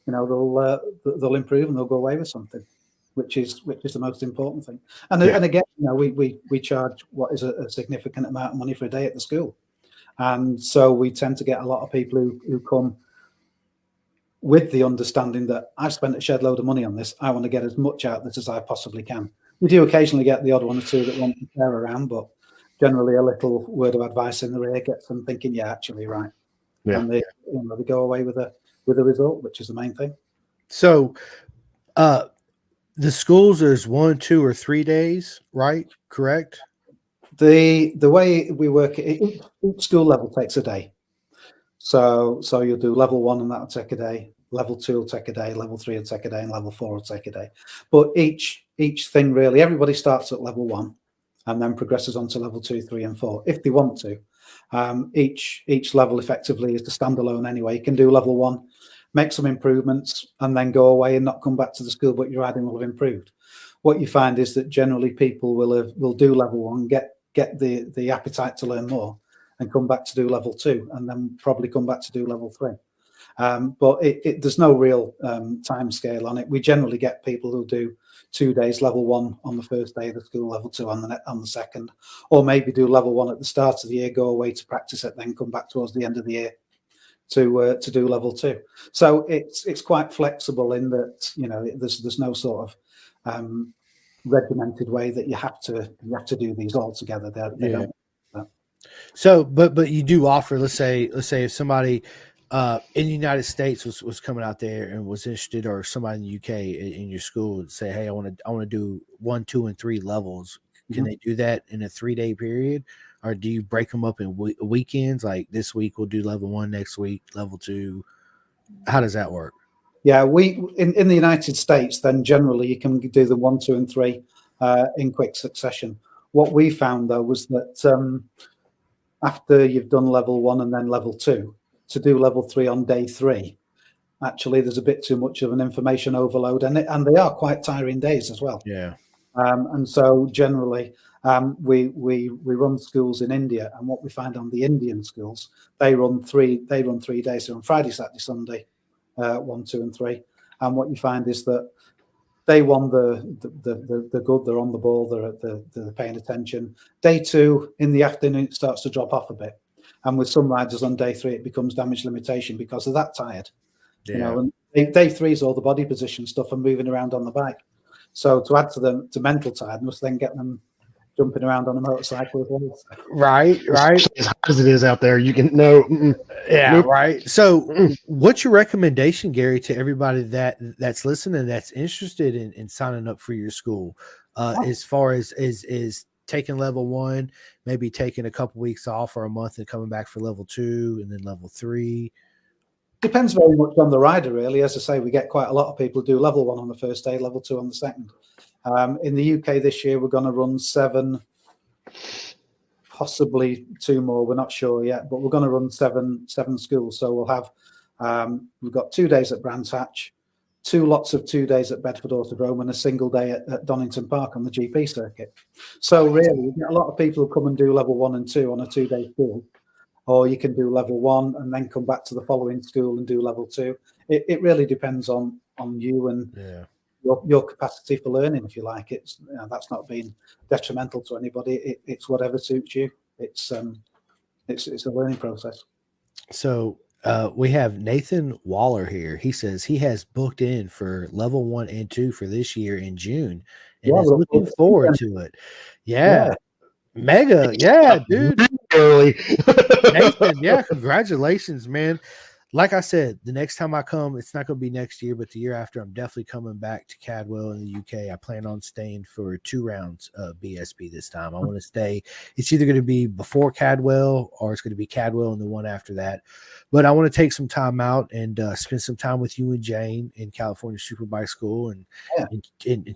you know they'll improve and they'll go away with something, which is the most important thing. And again, you know, we charge what is a significant amount of money for a day at the school, and so we tend to get a lot of people who come with the understanding that I've spent a shed load of money on this. I want to get as much out of this as I possibly can. We do occasionally get the odd one or two that want to share around, but generally a little word of advice in the rear gets them thinking, yeah, actually, right. Yeah. And they go away with a result, which is the main thing. So the schools, there's 1, 2, or 3 days, right? Correct? The way we work, each school level takes a day. So you'll do level 1 and that'll take a day. Level 2 will take a day. Level 3 will take a day, and level 4 will take a day. But each thing really, everybody starts at level 1 and then progresses on to level 2, 3, and 4 if they want to. Each level effectively is the standalone anyway. You can do level 1, make some improvements, and then go away and not come back to the school, but your riding will have improved. What you find is that generally people will do level 1, get the appetite to learn more, and come back to do level 2, and then probably come back to do level 3. But there's no real time scale on it. We generally get people who do 2 days level 1 on the first day of the school, level 2 on the second, or maybe do level 1 at the start of the year, go away to practice it, then come back towards the end of the year to do level 2. So it's quite flexible in that, you know, there's no sort of regimented way that you have to do these all together. They don't. So, but you do offer, let's say if somebody in the United States was coming out there and was interested, or somebody in the UK in your school would say, hey, I want to do 1, 2, and 3 levels. Can they do that in a 3-day period, or do you break them up in weekends? Like this week we'll do level 1, next week level 2. How does that work? Yeah, we in the United States, then generally you can do the 1, 2, and 3 in quick succession. What we found though was that after you've done level 1 and then level 2, to do level 3 on day 3, actually there's a bit too much of an information overload, and they are quite tiring days as well. Yeah. And so generally we run schools in India, and what we find on the Indian schools, they run 3 days. So on Friday, Saturday, Sunday, 1, 2, and 3. And what you find is that day 1, they're good, they're on the ball, they're paying attention. Day 2 in the afternoon it starts to drop off a bit, and with some riders on day 3 it becomes damage limitation because they're that tired. Yeah. You know, and day 3 is all the body position stuff and moving around on the bike. So to add to mental tiredness, then get them jumping around on a motorcycle as well. Right. As hot as it is out there, you can know. Yeah, right. So what's your recommendation, Gary, to everybody that's listening, that's interested in signing up for your school, as far as taking level 1, maybe taking a couple weeks off or a month and coming back for level 2 and then level 3? Depends very much on the rider, really. As I say, we get quite a lot of people who do level 1 on the first day, level 2 on the second. In the UK this year, we're going to run 7, possibly 2 more. We're not sure yet, but we're going to run 7 schools. So we'll have we've got 2 days at Brands Hatch, 2 lots of 2 days at Bedford Autodrome, and a single day at Donington Park on the GP circuit. So really, we get a lot of people who come and do level 1 and 2 on a 2-day school. Or you can do level 1 and then come back to the following school and do level 2. It really depends on you and your capacity for learning, if you like. It's that's not being detrimental to anybody. It's whatever suits you. It's a learning process. So we have Nathan Waller here. He says he has booked in for level 1 and 2 for this year in June, and is looking forward to it. Yeah. Mega, yeah, dude. Early. Nathan, yeah, congratulations, man. Like I said, the next time I come, it's not going to be next year, but the year after, I'm definitely coming back to Cadwell in the UK. I plan on staying for 2 rounds of BSB this time. I want to stay. It's either going to be before Cadwell or it's going to be Cadwell and the one after that. But I want to take some time out and spend some time with you and Jane in California Superbike School and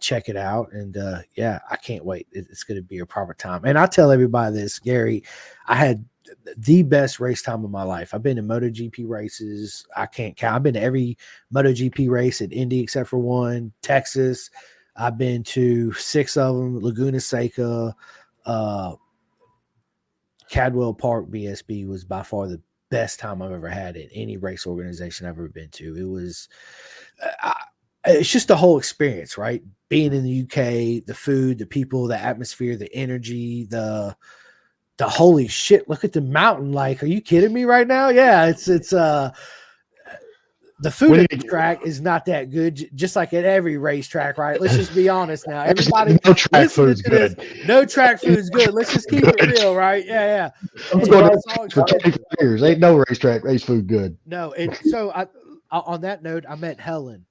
check it out. And I can't wait. It's going to be a proper time. And I tell everybody this, Gary, I had the best race time of my life. I've been in MotoGP races. I can't count. I've been to every MotoGP race at Indy except for 1, Texas. I've been to 6 of them, Laguna Seca, Cadwell Park BSB was by far the best time I've ever had in any race organization I've ever been to. It was, it's just the whole experience, right? Being in the UK, the food, the people, the atmosphere, the energy, the holy shit, look at the mountain. Like, are you kidding me right now? Yeah, it's the food at the track is not that good, just like at every racetrack, right? Let's just be honest now. Everybody, no track food's good. No track food's good. Let's just keep it real, right? Yeah. I'm going for 25 years. Ain't no race food good. No, and so on that note, I met Helen.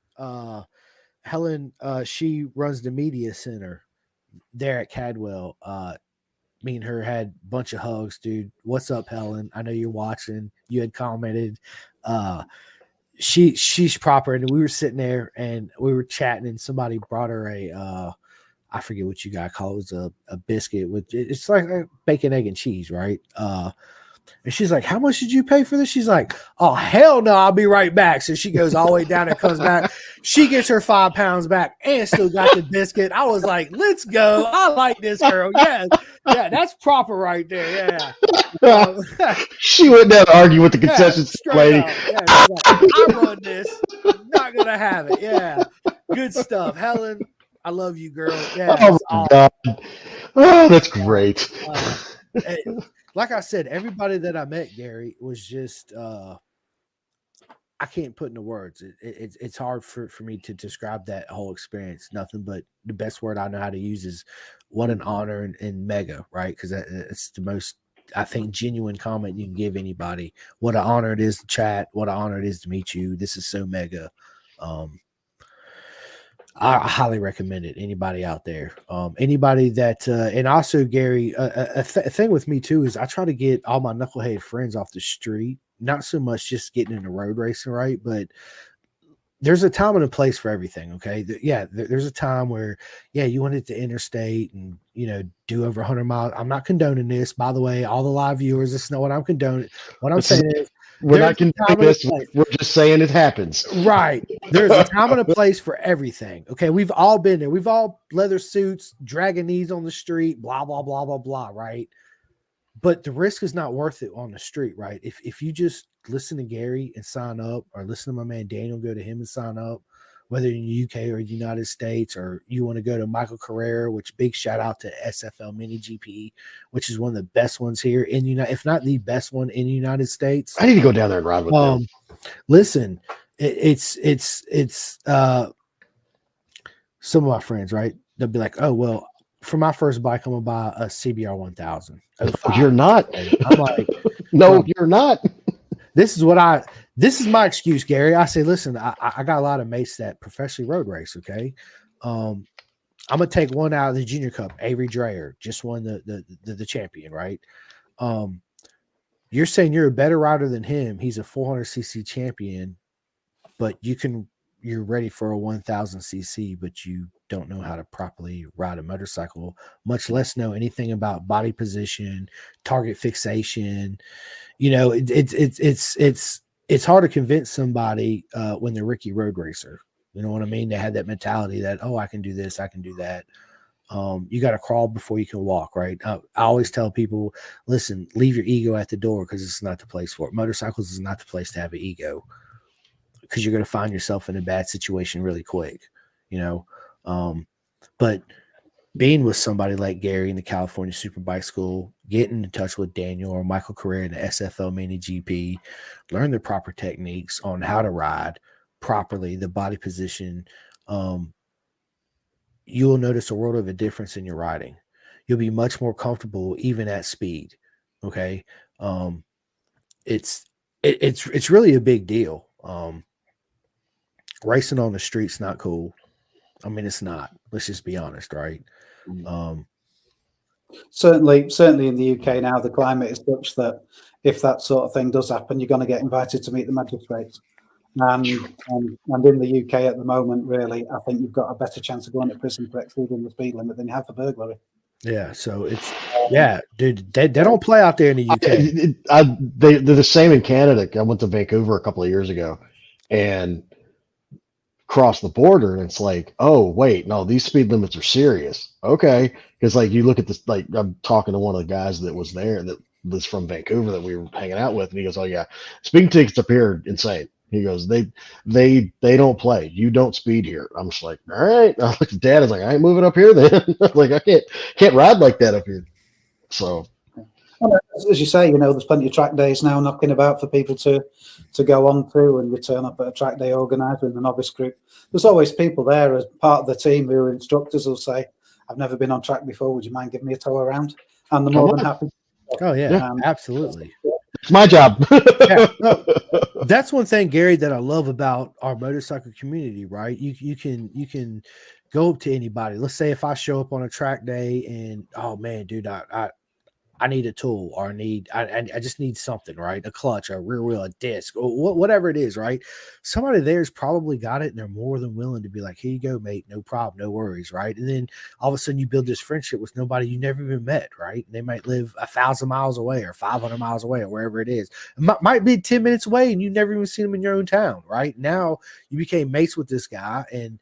Helen, she runs the media center there at Cadwell. Me and her had a bunch of hugs, dude. What's up, Helen? I know you're watching. You had commented. She's proper, and we were sitting there and we were chatting, and somebody brought her a I forget what you guys call it. It was a biscuit with, it's like bacon, egg, and cheese, right? And she's like, how much did you pay for this? She's like, oh, hell no, I'll be right back. So she goes all the way down and comes back. She gets her 5 pounds back and still got the biscuit. I was like, let's go. I like this girl. Yeah, that's proper right there. Yeah. She went down to argue with the concession lady. Yeah, I run this. Not going to have it. Yeah. Good stuff. Helen, I love you, girl. Yeah. Oh, my God. Oh, that's great. Like I said, everybody that I met, Gary, was just I can't put into words. It's hard for me to describe that whole experience. Nothing but the best word I know how to use is what an honor and mega, right? Because it's the most, I think, genuine comment you can give anybody. What an honor it is to chat. What an honor it is to meet you. This is so mega. I highly recommend it. Anybody out there, anybody that, and also Gary, a thing with me too is I try to get all my knucklehead friends off the street. Not so much just getting into road racing, right? But there's a time and a place for everything. Okay, there's a time where you want it to interstate and do over 100 miles. I'm not condoning this, by the way. All the live viewers, this is not what I'm condoning. What I'm saying is, we're not condoning this. We're just saying it happens. Right. There's a time and a place for everything. Okay. We've all been there. We've all leather suits, dragging knees on the street, blah, blah, blah, blah, blah. Right. But the risk is not worth it on the street. Right. If you just listen to Gary and sign up, or listen to my man Daniel, go to him and sign up, whether in the UK or the United States, or you want to go to Michael Carrera, which big shout out to SFL Mini GP, which is one of the best ones here in the United, if not the best one in the United States. I need to go down there and ride with them. Listen, it's some of my friends, right? They'll be like, oh, well, for my first bike, I'm gonna buy a CBR 1000. You're not. I'm like, no, you're not. This is my excuse, Gary. I say, listen, I got a lot of mates that professionally road race. Okay. I'm going to take one out of the Junior Cup. Avery Dreyer just won the champion, right? You're saying you're a better rider than him. He's a 400cc champion, but you're ready for a 1000cc, but you don't know how to properly ride a motorcycle, much less know anything about body position, target fixation. It's hard to convince somebody when they're Ricky Road Racer. You know what I mean? They had that mentality that, oh, I can do this, I can do that. You got to crawl before you can walk, right? I always tell people, listen, leave your ego at the door, because it's not the place for it. Motorcycles is not the place to have an ego, because you're going to find yourself in a bad situation really quick, but being with somebody like Gary in the California Superbike School, getting in touch with Daniel or Michael Carrera in the SFL Mini GP, learn the proper techniques on how to ride properly, the body position, you will notice a world of a difference in your riding. You'll be much more comfortable even at speed. Okay. It's really a big deal. Racing on the street's not cool. I mean, it's not. Let's just be honest, right? Certainly in the UK now, the climate is such that if that sort of thing does happen, you're going to get invited to meet the magistrates. And in the UK at the moment, really, I think you've got a better chance of going to prison for exceeding the speed limit than you have for burglary. Yeah, so it's dude, they don't play out there in the UK. They're the same in Canada. I went to Vancouver a couple of years ago and crossed the border, and it's like, oh wait, no, these speed limits are serious. Okay, because like you look at this, like I'm talking to one of the guys that was there, that was from Vancouver that we were hanging out with, and he goes, "Oh yeah, speeding tickets up here are insane." He goes, "They don't play. You don't speed here." I'm just like, "All right." I looked at Dad. I was like, "I ain't moving up here then." Like I can't ride like that up here. So. Well, as you say, there's plenty of track days now knocking about for people to go on to and return up at a track day organised with a novice group. There's always people there as part of the team who are instructors will say, "I've never been on track before. Would you mind giving me a tour around?" And they're more than happy. Oh yeah, absolutely. It's my job. Yeah, no, that's one thing, Gary, that I love about our motorcycle community, right? You can go up to anybody. Let's say if I show up on a track day and, oh man, dude, I need a tool, or I just need something, right? A clutch, a rear wheel, a disc, or whatever it is, right? Somebody there's probably got it, and they're more than willing to be like, "Here you go, mate. No problem, no worries," right? And then all of a sudden you build this friendship with nobody you never even met, right? And they might live 1,000 miles away or 500 miles away or wherever it is. It might be 10 minutes away, and you never even seen them in your own town, right? Now you became mates with this guy, and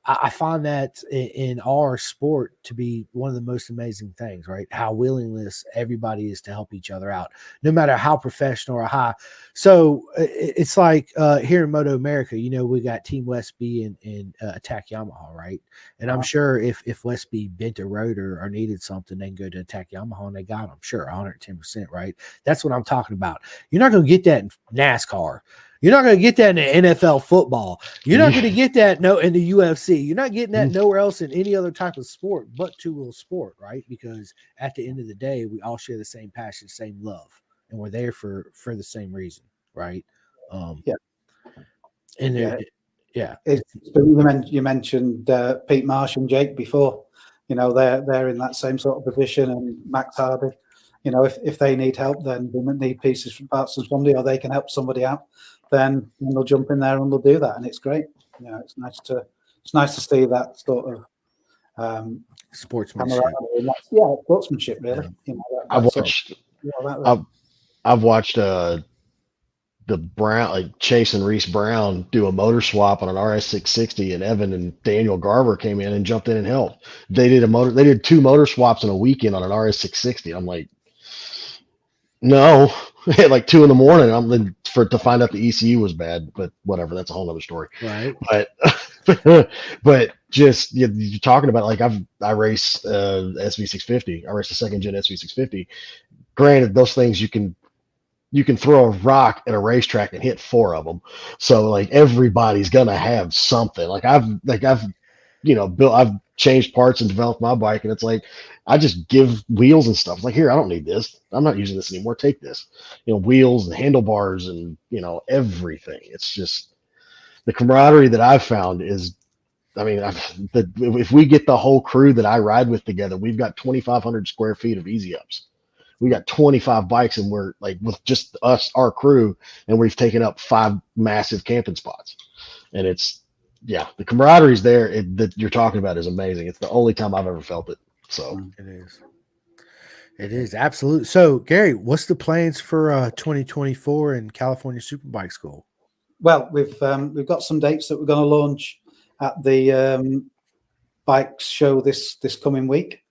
I find that in our sport to be one of the most amazing things, right? How willingness everybody is to help each other out, no matter how professional or high. So it's like here in Moto America, we got Team Westby and Attack Yamaha, right? And I'm sure if Westby bent a rotor or needed something, they can go to Attack Yamaha and they got them. Sure, 110%, right? That's what I'm talking about. You're not going to get that in NASCAR. You're not going to get that in the NFL football. You're not going to get that in the UFC. You're not getting that nowhere else in any other type of sport but two-wheel sport, right? Because at the end of the day, we all share the same passion, same love, and we're there for the same reason, right? Yeah. And yeah. You mentioned Pete Marsh and Jake before. They're in that same sort of position, and Max Hardy. If they need help, then they need pieces from parts from somebody, or they can help somebody out. Then they'll jump in there and they'll do that, and it's great. It's nice to see that sort of sportsmanship. Sportsmanship, really. I've watched the Brown, like Chase and Reese Brown, do a motor swap on an RS660, and Evan and Daniel Garver came in and jumped in and helped. They did 2 motor swaps in a weekend on an RS660. I'm like, no, at like 2 a.m. to find out the ECU was bad, but whatever, that's a whole other story. Right. But just you're talking about, like, I race SV650. I race the 2nd gen SV650. Granted, those things you can throw a rock at a racetrack and hit 4 of them. So like everybody's gonna have something. I've changed parts and developed my bike, and it's like I just give wheels and stuff. It's like, here, I don't need this. I'm not using this anymore. Take this. Wheels and handlebars and everything. It's just the camaraderie that I've found is, if we get the whole crew that I ride with together, we've got 2,500 square feet of easy ups. We got 25 bikes, and we're like, with just us, our crew, and we've taken up 5 massive camping spots. And it's, the camaraderie's there that you're talking about is amazing. It's the only time I've ever felt it. So it is absolutely. So Gary, what's the plans for 2024 in California Superbike School? Well, we've got some dates that we're going to launch at the bike show this coming week.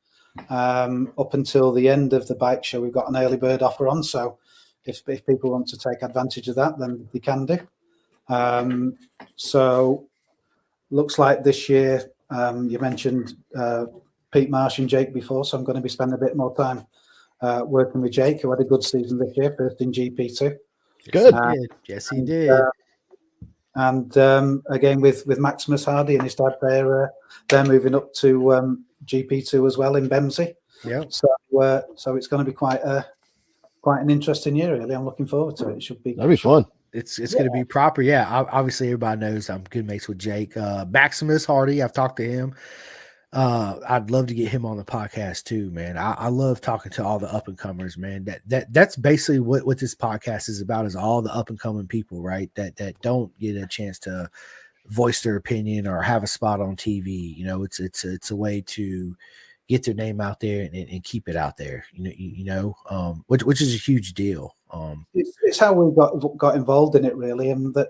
Up until the end of the bike show, we've got an early bird offer on. So if people want to take advantage of that, then they can do. So looks like this year, you mentioned Pete Marsh and Jake before, so I'm going to be spending a bit more time working with Jake, who had a good season this year, first in GP2. Good. Yes, he did. And again with Maximus Hardy and his dad, they're moving up to GP2 as well in Bemsey. Yeah. So it's going to be quite an interesting year, really. I'm looking forward to it. It should be. That'd be fun. It's going to be proper. Yeah. Obviously, everybody knows I'm good mates with Jake. Maximus Hardy, I've talked to him. I'd love to get him on the podcast too, man. I love talking to all the up and comers, man. That's basically what this podcast is about, is all the up and coming people, right? That don't get a chance to voice their opinion or have a spot on TV. It's a way to get their name out there and keep it out there, which is a huge deal. It's how we got involved in it, really, and that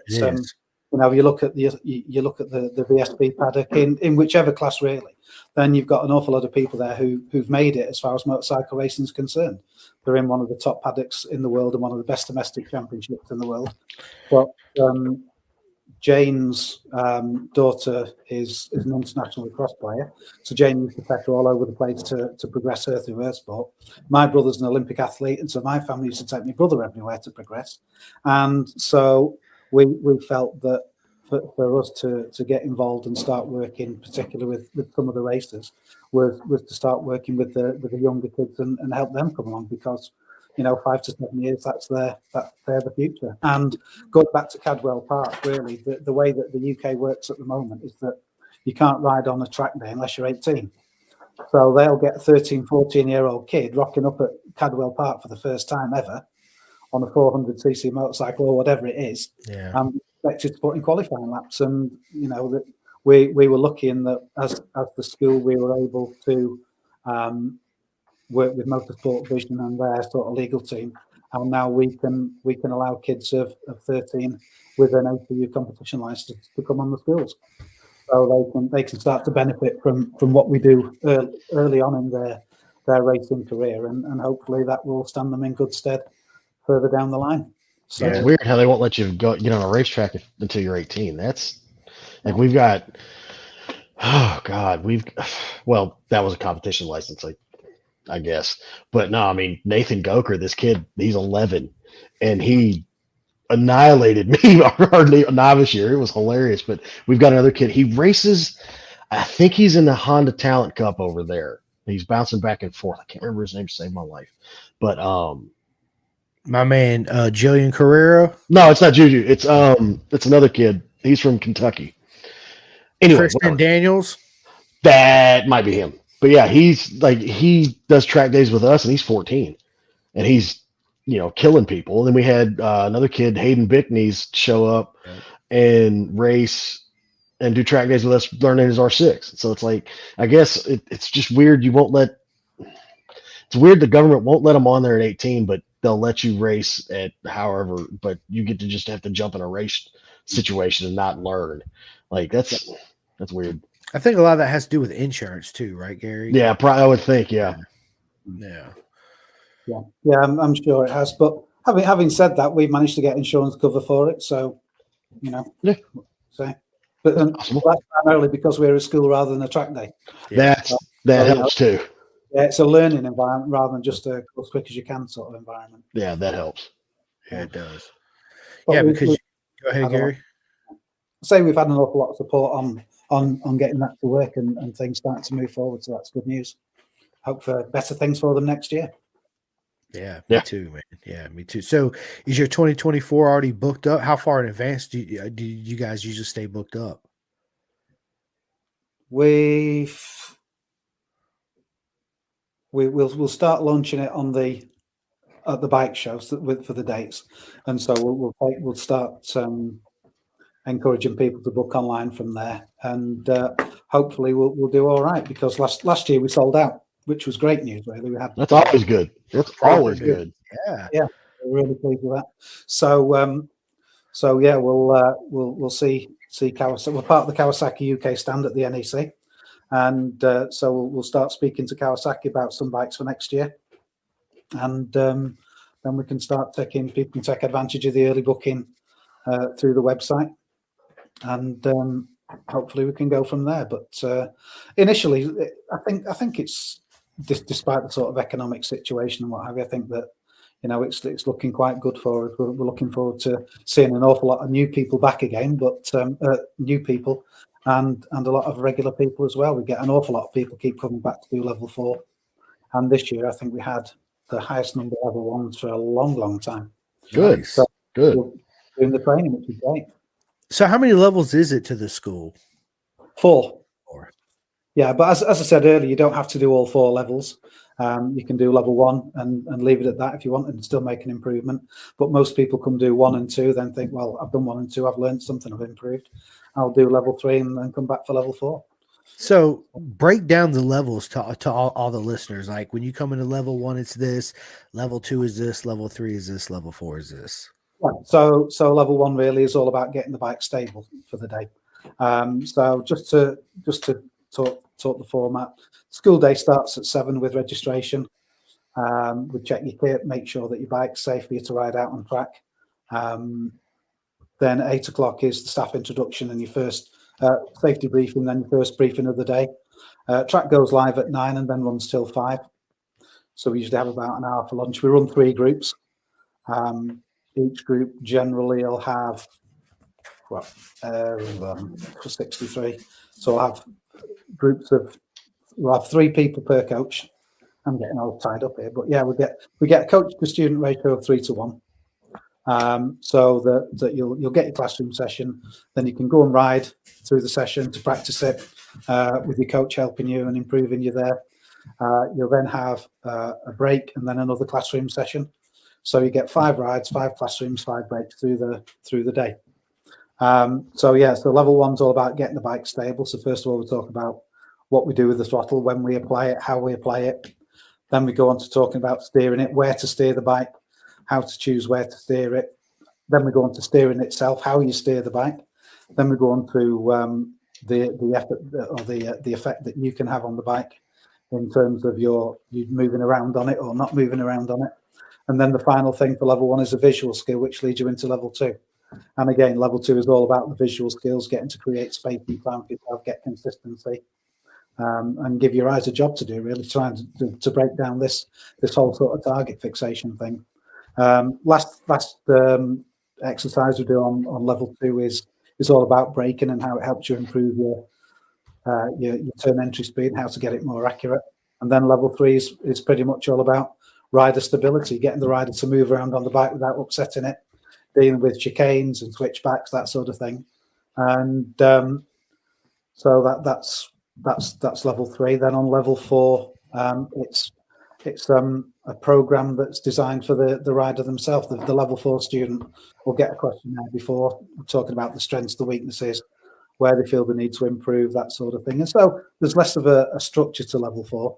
you look at the VSB paddock in whichever class really, then you've got an awful lot of people there who've made it as far as motorcycle racing is concerned. They're in one of the top paddocks in the world and one of the best domestic championships in the world. But Jane's daughter is an international lacrosse player, so Jane used to take her all over the place to progress her through her sport. My brother's an Olympic athlete, and so my family used to take my brother everywhere to progress. And so we felt that for us to get involved and start working, particularly with some of the racers, was to start working with the younger kids and help them come along, because 5 to 7 years, they're the future. And going back to Cadwell Park, really, the way that the UK works at the moment is that you can't ride on a track day unless you're 18. So they'll get a 13, 14-year-old kid rocking up at Cadwell Park for the first time ever on a 400cc motorcycle or whatever it is, and expected to put in qualifying laps. And that we were lucky in that as the school we were able to work with Motorsport Vision and their sort of legal team, and now we can allow kids of 13 with an APU competition license to come on the schools, so they can start to benefit from what we do early on in their racing career, and hopefully that will stand them in good stead further down the line. So it's weird how they won't let you get on a racetrack until you're 18. That's like we've got. Oh God, that was a competition license, I guess. But no, I mean, Nathan Goker, this kid, he's 11, and he annihilated me our novice year. It was hilarious. But we've got another kid. He races, I think he's in the Honda Talent Cup over there. He's bouncing back and forth. I can't remember his name to save my life. But my man, Jillian Carrera. No, it's not Juju. It's another kid. He's from Kentucky. Anyway, Tristan Daniels. That might be him. But yeah, he does track days with us, and he's 14, and he's killing people. And then we had another kid, Hayden Bickney's, show up and race and do track days with us, learning his R6. So it's like, I guess it's just weird. It's weird the government won't let them on there at 18, but they'll let you race at however. But you get to just have to jump in a race situation and not learn. Like that's weird. I think a lot of that has to do with insurance too, right, Gary? Yeah, I would think. Yeah. I'm sure it has. But having said that, we've managed to get insurance cover for it. So, So, but awesome. That's primarily because we're a school rather than a track day. That helps too. Yeah, it's a learning environment rather than just a go as quick as you can sort of environment. Yeah, that helps. Yeah, it does. But because go ahead, Gary. Say we've had an awful lot of support on getting that to work and things starting to move forward. So that's good news. Hope for better things for them next year. Yeah, me too, man. Yeah, me too. So is your 2024 already booked up? How far in advance do you guys usually stay booked up? We'll start launching it at the bike shows for the dates, and so we'll start encouraging people to book online from there, and hopefully we'll do all right, because last year we sold out, which was great news. Really, that's always good. That's always good. Yeah, we're really pleased with that. So yeah, we'll see Kawasaki. We're part of the Kawasaki UK stand at the NEC, and so we'll start speaking to Kawasaki about some bikes for next year, and then we can start people can take advantage of the early booking through the website, and hopefully we can go from there. But initially, I think it's despite the sort of economic situation and what have you, I think that it's looking quite good for us. We're looking forward to seeing an awful lot of new people back again, but new people and a lot of regular people as well. We get an awful lot of people keep coming back to do level 4, and this year I think we had the highest number of level 1s for a long time. Good, so good. We're doing the training, which is great. So how many levels is it to the school? 4. Yeah, but as I said earlier, you don't have to do all 4 levels. You can do level 1 and leave it at that if you want, and still make an improvement. But most people can do 1 and 2, then think, well, I've done 1 and 2, I've learned something, I've improved. I'll do level 3 and then come back for level 4. So break down the levels to all the listeners. Like when you come into level 1, it's this. Level 2 is this. Level 3 is this. Level 4 is this. So level one really is all about getting the bike stable for the day. So just to talk the format. School day starts at 7 with registration. We check your kit, make sure that your bike's safe for you to ride out on track. Then 8 o'clock is the staff introduction and your first safety briefing, then your first briefing of the day. Track goes live at 9 and then runs till 5. So we usually have about an hour for lunch. We run 3 groups. Each group generally will have, for 63. So we'll have we'll have 3 people per coach. I'm getting all tied up here, but yeah, we get a coach to student ratio of 3 to 1. So that you'll get your classroom session, then you can go and ride through the session to practice it with your coach helping you and improving you there. You'll then have a break and then another classroom session. So you get 5 rides, 5 classrooms, 5 breaks through the day. So level one's all about getting the bike stable. So first of all, we'll talk about what we do with the throttle, when we apply it, how we apply it. Then we go on to talking about steering it, where to steer the bike, how to choose where to steer it. Then we go on to steering itself, how you steer the bike. Then we go on to the effort or the effect that you can have on the bike in terms of you moving around on it or not moving around on it. And then the final thing for level one is a visual skill, which leads you into level 2. And again, level 2 is all about the visual skills, getting to create space and time for yourself, get consistency, and give your eyes a job to do, really, trying to break down this whole sort of target fixation thing. Last exercise we do on level 2 is all about braking and how it helps you improve your turn entry speed and how to get it more accurate. And then level 3 is pretty much all about rider stability, getting the rider to move around on the bike without upsetting it, dealing with chicanes and switchbacks, that sort of thing. And so that's level 3. Then on level 4, it's a program that's designed for the rider themselves. The level 4 student will get a questionnaire before talking about the strengths, the weaknesses, where they feel the need to improve, that sort of thing. And so there's less of a structure to level 4.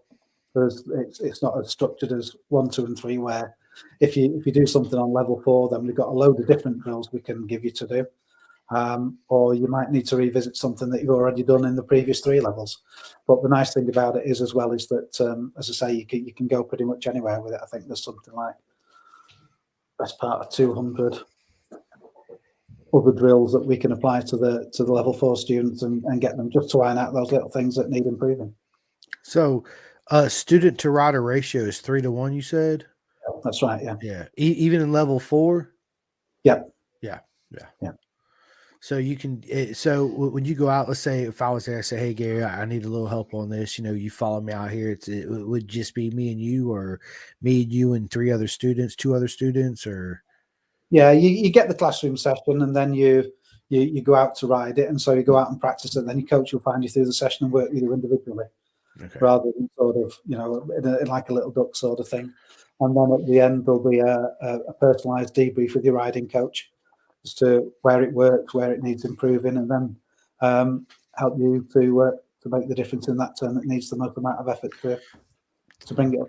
It's not as structured as 1, 2, and 3, where if you do something on level 4, then we've got a load of different drills we can give you to do. Or you might need to revisit something that you've already done in the previous 3 levels. But the nice thing about it is that, as I say, you can go pretty much anywhere with it. I think there's something like best part of 200 other drills that we can apply to the level 4 students and get them just to iron out those little things that need improving. So, student to rider ratio is 3 to 1. You said that's right. Yeah. Yeah. Even in level 4. Yep. Yeah. So you can. So when you go out, let's say if I was there, I say, "Hey Gary, I need a little help on this. You follow me out here. It would just be me and you, or me and you and 2 other students, or." Yeah, you get the classroom session, and then you go out to ride it, and so you go out and practice it. Then your coach will find you through the session and work with you individually, rather than sort of in like a little duck sort of thing. And then at the end there'll be a personalised debrief with your riding coach as to where it works, where it needs improving, and then help you to make the difference in that turn that needs the most amount of effort to bring it up.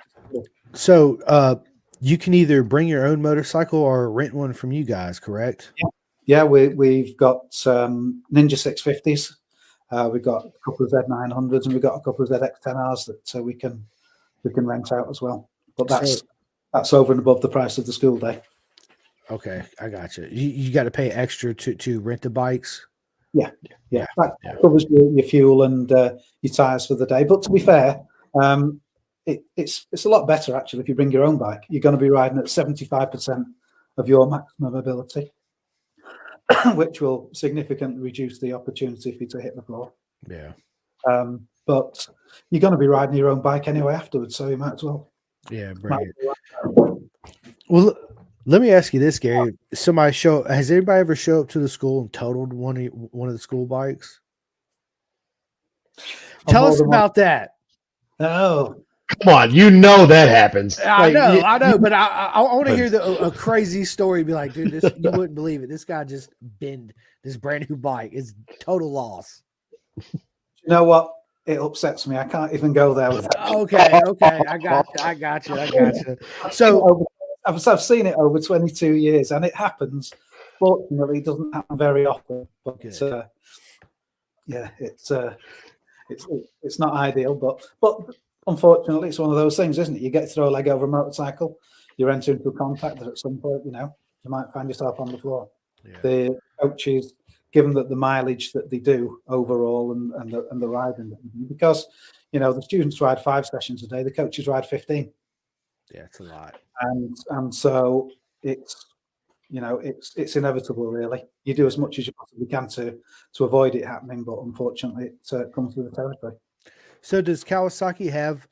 So you can either bring your own motorcycle or rent one from you guys, correct? Yeah, we've got Ninja 650s. We've got a couple of Z900s, and we've got a couple of ZX10Rs that we can rent out as well. But that's over and above the price of the school day. Okay, I got you. You got to pay extra to rent the bikes. Yeah. That covers your fuel and your tires for the day. But to be fair, it's a lot better actually if you bring your own bike. You're going to be riding at 75% of your maximum ability, which will significantly reduce the opportunity for you to hit the floor. Yeah. But you're going to be riding your own bike anyway afterwards, so you might as well. Yeah, bring it. Well, let me ask you this, Gary. Has anybody ever show up to the school and totaled one of the school bikes? Tell us about that. Oh, come on, that happens. I know, but I want to hear a crazy story. Be like, dude, you wouldn't believe it. This guy just binned this brand new bike. It's total loss. You know what? It upsets me. I can't even go there with that. Okay. I got you. So I've seen it over 22 years, and it happens. Fortunately, it doesn't happen very often. But yeah, it's not ideal, but unfortunately, it's one of those things, isn't it? You get to throw a leg over a motorcycle, you enter into a contact that at some point, you might find yourself on the floor. Yeah. The coaches, given that the mileage that they do overall and the riding, because the students ride 5 sessions a day, the coaches ride 15. Yeah, it's a lot, and so it's inevitable, really. You do as much as you possibly can to avoid it happening, but unfortunately, it comes with the territory. So, does Kawasaki have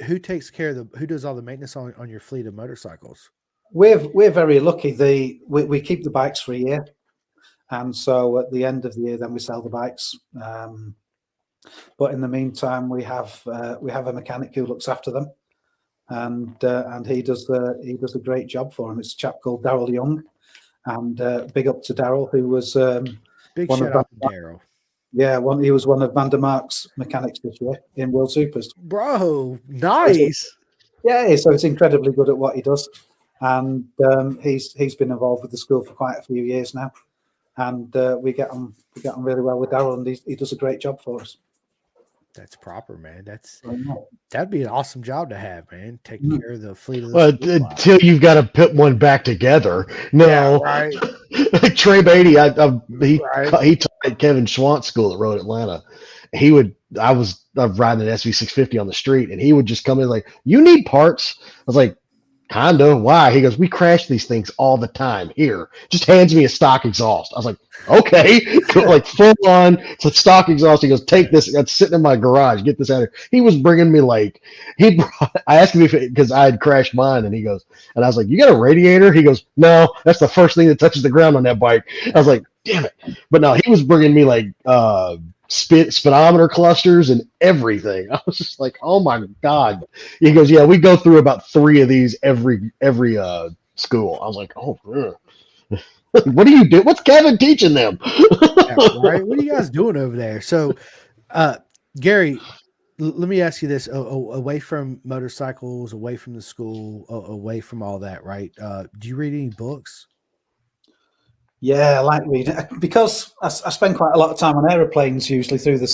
who takes care of who does all the maintenance on your fleet of motorcycles? We're very lucky. We keep the bikes for a year, and so at the end of the year, then we sell the bikes. But in the meantime, we have a mechanic who looks after them, and he does a great job for him. It's a chap called Daryl Young, and big up to Daryl, who was big shout out to Daryl. Yeah, he was one of Van der Mark's mechanics this year in World Supers. Bro, nice. Yeah, so he's incredibly good at what he does, and he's been involved with the school for quite a few years now, and we get on really well with Daryl, and he does a great job for us. That's proper, man. That'd be an awesome job to have, man. Taking care of the fleet of the until you've got to put one back together. No, yeah, right. Trey Beatty, he taught at Kevin Schwant's school at Road Atlanta. I was riding an SV650 on the street, and he would just come in like, "You need parts?" I was like, "Kinda. Why?" He goes, "We crash these things all the time. Here," just hands me a stock exhaust. I was like, "Okay," like full on. It's a stock exhaust. He goes, "Take this. That's sitting in my garage. Get this out of here." He was bringing me I asked him because I had crashed mine, and he goes, and I was like, "You got a radiator?" He goes, "No, that's the first thing that touches the ground on that bike." I was like, "Damn it!" But no, he was bringing me like speedometer clusters and everything. I was just like, oh my God. He goes, "Yeah, we go through about 3 of these every school." I was like, oh, what do you do? What's Kevin teaching them? Yeah, right? What are you guys doing over there? So, Gary, let me ask you this: away from motorcycles, away from the school, away from all that, right? Do you read any books? Yeah, I like reading because I spend quite a lot of time on aeroplanes usually through the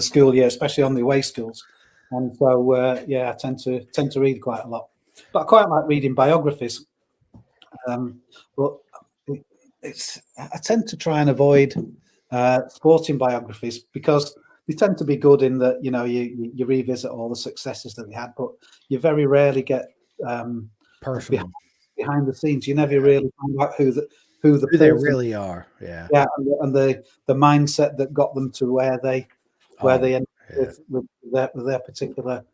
school year, especially on the away schools, and so I tend to read quite a lot. But I quite like reading biographies. But I tend to try and avoid sporting biographies because they tend to be good in that you revisit all the successes that we had, but you very rarely get personal behind the scenes. You never really find out who they really are. Yeah, and the mindset that got them to where they ended with their particular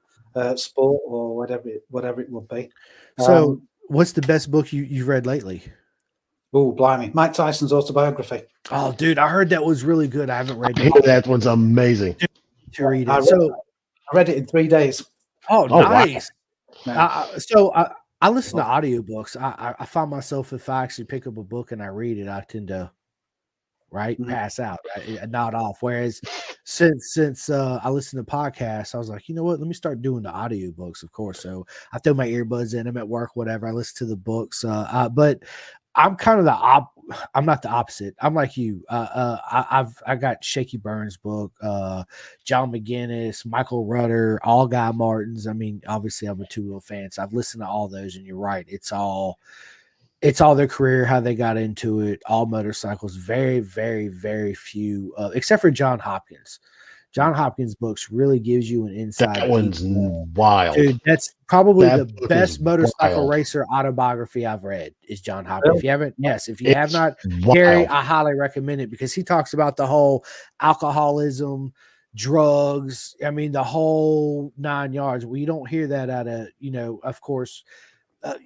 sport or whatever it would be. So, what's the best book you've read lately? Oh, blimey, Mike Tyson's autobiography. Oh, dude, I heard that was really good. I haven't read it. That one's amazing. To read it. I read it in 3 days. Oh, nice. Wow. I listen to audiobooks. I find myself, if I actually pick up a book and I read it, I tend to pass out, nod off. Whereas since I listen to podcasts, I was like, you know what? Let me start doing the audiobooks, of course. So I throw my earbuds in. I'm at work, whatever. I listen to the books. But I'm kind of I'm not the opposite. I'm like you. I got Shaky Burns' book, John McGinnis, Michael Rudder, all Guy Martins. I mean, obviously I'm a two-wheel fan, so I've listened to all those, and you're right. It's all their career, how they got into it, all motorcycles. Very, very, very few, except for John Hopkins. John Hopkins' books really gives you an insight. That one's wild. Dude, that's probably the best motorcycle racer autobiography I've read is John Hopkins. If you haven't, if you have not, Gary, I highly recommend it because he talks about the whole alcoholism, drugs. I mean, the whole 9 yards. Well, you don't hear that out of, of course,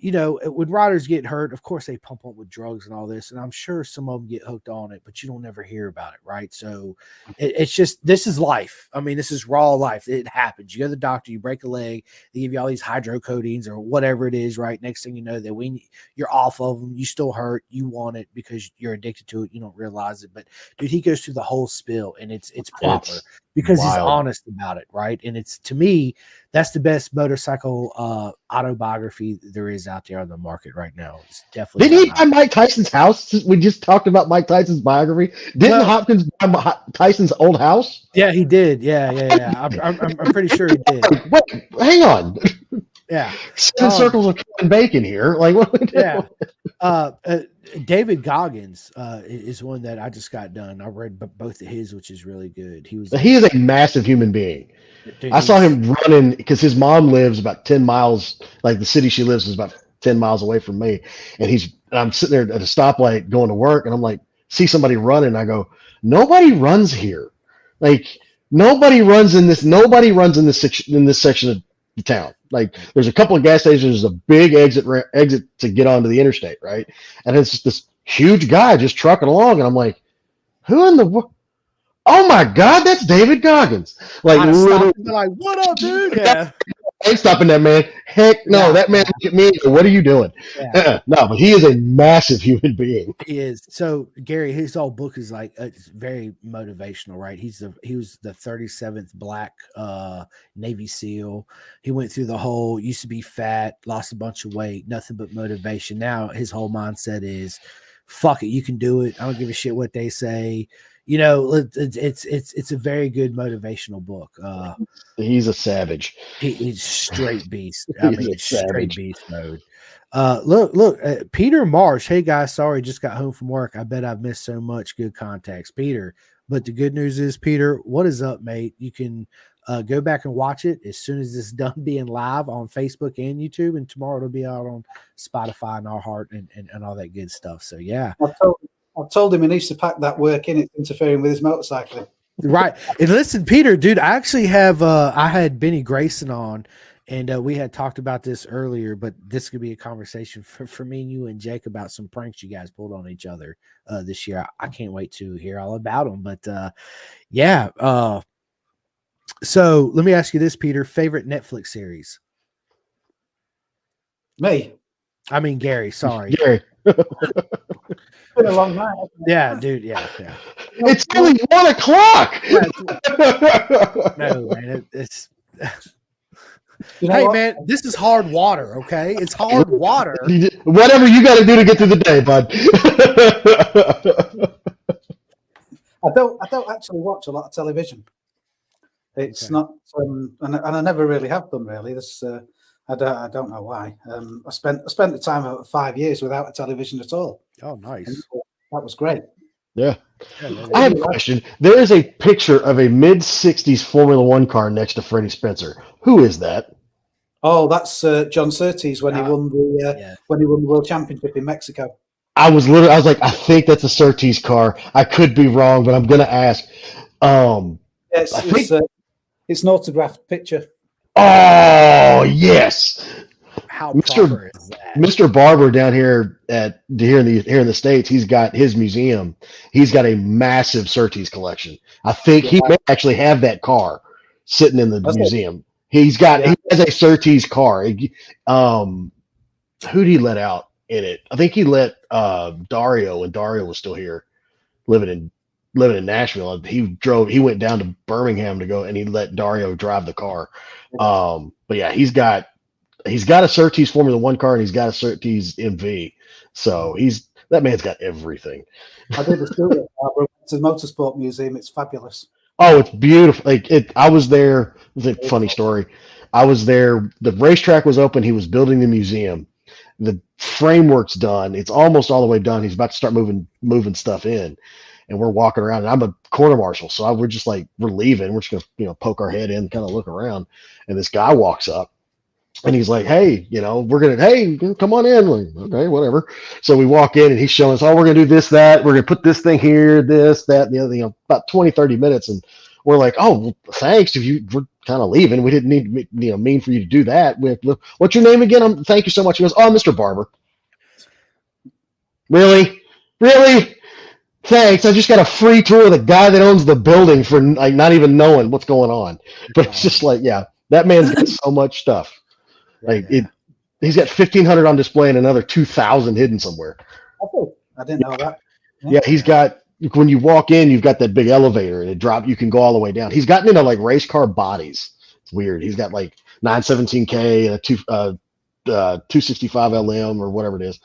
when riders get hurt, of course they pump up with drugs and all this, and I'm sure some of them get hooked on it, but you don't ever hear about it, right? So it's just, this is life. I mean, this is raw life. It happens. You go to the doctor, you break a leg, they give you all these hydrocodeines or whatever it is, right? Next thing you know, that when you're off of them, you still hurt, you want it because you're addicted to it, you don't realize it. But dude, he goes through the whole spill, and it's proper because he's honest about it, right? And it's, to me, that's the best motorcycle autobiography there is out there on the market right now. It's definitely. Didn't he buy Mike Tyson's house? We just talked about Mike Tyson's biography. Didn't No. Hopkins buy Tyson's old house? Yeah, he did. Yeah. I'm pretty sure he did. Wait, hang on. Yeah. 7 circles of Kevin Bacon here. Like, what are we doing? Yeah. David Goggins is one that I just got done. I read both of his, which is really good. He is a massive human being. Dude, I saw him running because his mom lives about 10 miles, like the city she lives is about 10 miles away from me. And I'm sitting there at a stoplight going to work, and I'm like, see somebody running. And I go, nobody runs here. Like, nobody runs in this section of the town. Like, there's a couple of gas stations, there's a big exit to get onto the interstate, right? And it's just this huge guy just trucking along, and I'm like, who in the world? Oh my God, that's David Goggins! Like, like, what up, dude? Yeah, I ain't stopping that man. Heck no, that man look at me. What are you doing? Yeah. No, but he is a massive human being. He is. So Gary, his whole book is like it's very motivational, right? He was the 37th Black Navy SEAL. He went through the whole used to be fat, lost a bunch of weight, nothing but motivation. Now his whole mindset is, fuck it, you can do it. I don't give a shit what they say. You know, it's a very good motivational book. He's a savage. He's straight beast. I mean, straight beast mode. Look, Peter Marsh. Hey guys, sorry, just got home from work. I bet I've missed so much good contacts, Peter. But the good news is, Peter, what is up, mate? You can go back and watch it as soon as it's done being live on Facebook and YouTube, and tomorrow it'll be out on Spotify and Our Heart and all that good stuff. So yeah. I've told him he needs to pack that work in. It's interfering with his motorcycling. Right. And listen, Peter, dude, I actually have I had Benny Grayson on, and we had talked about this earlier, but this could be a conversation for me and you and Jake about some pranks you guys pulled on each other this year. I can't wait to hear all about them. But yeah. So let me ask you this, Peter. Favorite Netflix series? Me? I mean, Gary. Sorry. Gary. It's been a long night. Yeah, dude. Yeah. It's only 1 o'clock. No, man. It's. You know hey, what? man, this is hard water. Okay, it's hard water. Whatever you got to do to get through the day, bud. I don't actually watch a lot of television. It's not, and I never really have done. Really, this I don't know why. I spent the time of 5 years without a television at all. Oh, nice. And that was great. Yeah. I have a question. There is a picture of a mid-'60s Formula One car next to Freddie Spencer. Who is that? Oh, that's John Surtees when he won the World Championship in Mexico. I was like, I think that's a Surtees car. I could be wrong, but I'm gonna ask. It's an autographed picture. Oh yes. How proper is that? Mr. Barber down here here in the States, he's got his museum. He's got a massive Surtees collection. I think he may actually have that car sitting in the museum. He has a Surtees car. Who did he let out in it? I think he let Dario, and Dario was still here living in Nashville. He went down to Birmingham to go, and he let Dario drive the car. But yeah, he's got a Surtees Formula One car, and he's got a Surtees MV. So that man's got everything. I did the school at the Motorsport Museum. It's fabulous. Oh, it's beautiful. I was there. It was a funny story. I was there. The racetrack was open. He was building the museum. The framework's done. It's almost all the way done. He's about to start moving stuff in. And we're walking around, and I'm a quarter marshal. So we're just like, we're leaving. We're just going to, poke our head in, kind of look around. And this guy walks up, and he's like, hey, hey, come on in. Like, okay, whatever. So we walk in, and he's showing us, we're going to do this, that. We're going to put this thing here, this, that, and the other, about 20, 30 minutes. And we're like, oh, well, thanks. We're kind of leaving. We didn't need, mean for you to do that. What's your name again? Thank you so much. He goes, oh, Mr. Barber. Really? Thanks. I just got a free tour of the guy that owns the building for like not even knowing what's going on. But it's just like, yeah, that man's got so much stuff. He's got 1,500 on display and another 2,000 hidden somewhere. I didn't know that. Yeah, he's got, when you walk in, you've got that big elevator and you can go all the way down. He's gotten into like race car bodies. It's weird. He's got like 917K and a 265 LM or whatever it is,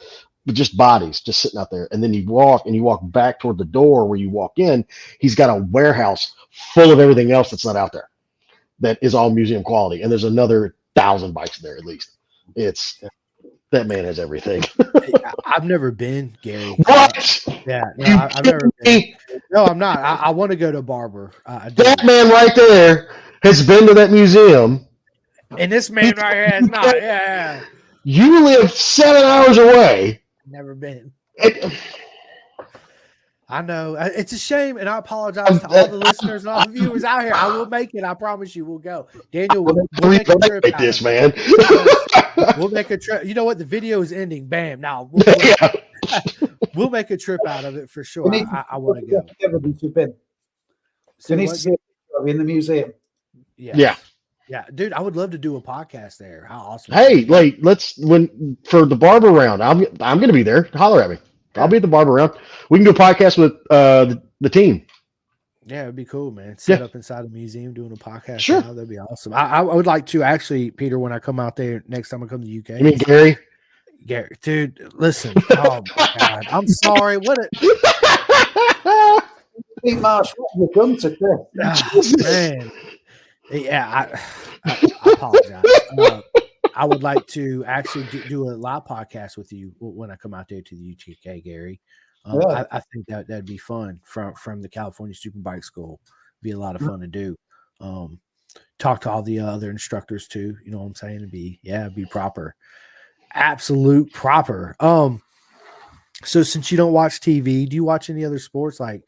but just bodies just sitting out there. And then you walk back toward the door where you walk in. He's got a warehouse full of everything else that's not out there that is all museum quality. And there's another 1,000 bikes there at least. That man has everything. I've never been, Gary. What? Yeah, no, I've never been. No, I'm not. I want to go to Barber. That man right there has been to that museum. And this man right here is not. Yeah. You live 7 hours away. Never been. I know. It's a shame, and I apologize to all the listeners and all the viewers out here. I will make it. I promise you we'll go. Daniel, we'll make a trip out this, of man. We'll make a trip. You know what? The video is ending. Bam. Now, we'll make a trip out of it for sure. I want to go. Evidence you've been. So needs to see in the museum. Yeah. Yeah, dude, I would love to do a podcast there. How awesome! Hey, like for the Barber round, I'm going to be there. Holler at me. I'll be at the Barber round. We can do a podcast with the team. Yeah, it'd be cool, man. Set up inside a museum doing a podcast. Sure, that'd be awesome. I would like to actually, Peter, when I come out there next time I come to the UK. You mean Gary? Gary, dude, listen. Oh my God, I'm sorry. What Hey, Marsh, what have you done to this? Man. Yeah, I apologize. I would like to actually do a live podcast with you when I come out there to the UTK, Gary. I think that'd be fun from the California Superbike School. Be a lot of fun to do. Talk to all the other instructors too. You know what I'm saying? It'd be proper, absolute proper. So since you don't watch TV, do you watch any other sports like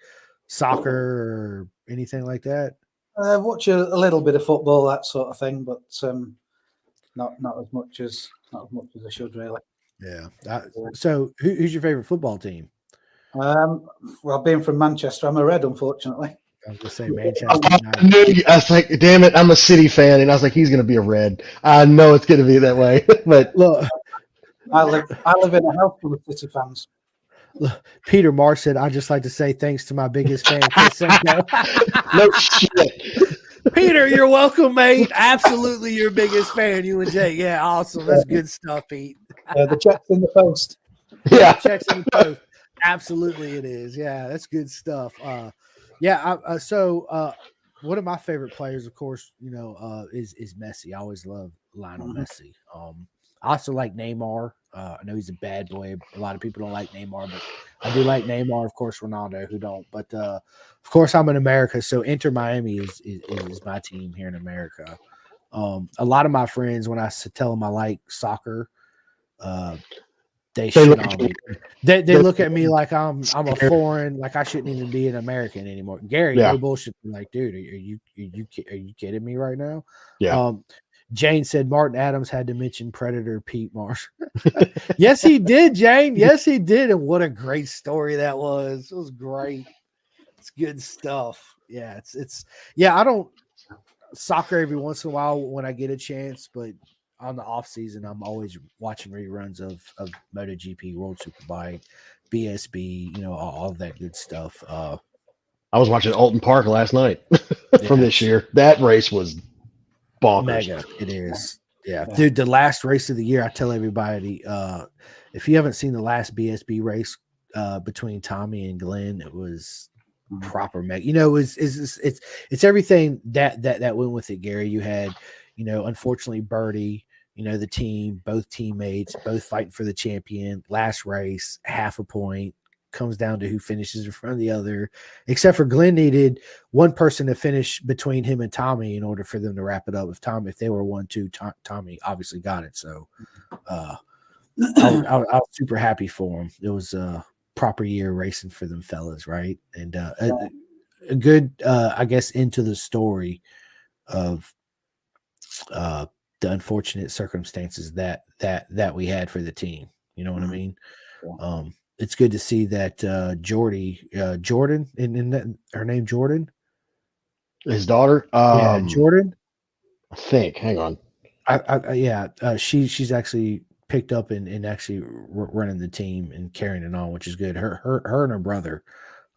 soccer or anything like that? I watch a little bit of football, that sort of thing, but not as much as I should really. Yeah. So who's your favorite football team? Well, being from Manchester, I'm a Red, unfortunately. I was gonna say Manchester. I was like, damn it, I'm a City fan, and I was like, he's gonna be a Red. I know it's gonna be that way, but look, I live in a house full of City fans. Look, Peter Marsh said, "I'd just like to say thanks to my biggest fan, Chris Simcoe." No shit. Peter, you're welcome, mate. Absolutely your biggest fan, you and Jay. Yeah, awesome. That's good stuff, Pete. The check's in the post. Yeah. Checks in the post. Absolutely it is. Yeah, that's good stuff. So one of my favorite players, of course, is Messi. I always love Lionel Messi. I also like Neymar. I know he's a bad boy. A lot of people don't like Neymar, but I do like Neymar. Of course, Ronaldo, who don't. But of course, I'm in America, so Inter Miami is my team here in America. A lot of my friends, when I tell them I like soccer, they shit on me. They look at me like I'm a foreign, like I shouldn't even be an American anymore. Gary, no bullshit. I'm like, dude, are you kidding me right now? Yeah. Jane said Martin Adams had to mention Predator Pete Marsh. Yes, he did, Jane. Yes, he did. And what a great story that was. It was great. It's good stuff. Yeah, I don't soccer every once in a while when I get a chance, but on the off season, I'm always watching reruns of MotoGP, World Superbike, BSB, all of that good stuff. I was watching Alton Park last night from this year. That race was bonkers. Mega. It is. Yeah. Dude, the last race of the year, I tell everybody, if you haven't seen the last BSB race between Tommy and Glenn, it was proper mega. It's everything that went with it, Gary. You had, unfortunately Birdie, the team, both teammates, both fighting for the champion. Last race, half a point. Comes down to who finishes in front of the other, except for Glenn needed one person to finish between him and Tommy in order for them to wrap it up. If they were 1-2, Tommy obviously got it. So I was super happy for him. It was a proper year racing for them fellas, right? And a good, I guess, into the story of the unfortunate circumstances that we had for the team. You know what I mean? Yeah. It's good to see that Jordan, and her name Jordan, his daughter, Jordan. I think. Hang on. She's actually picked up and actually running the team and carrying it on, which is good. Her and her brother.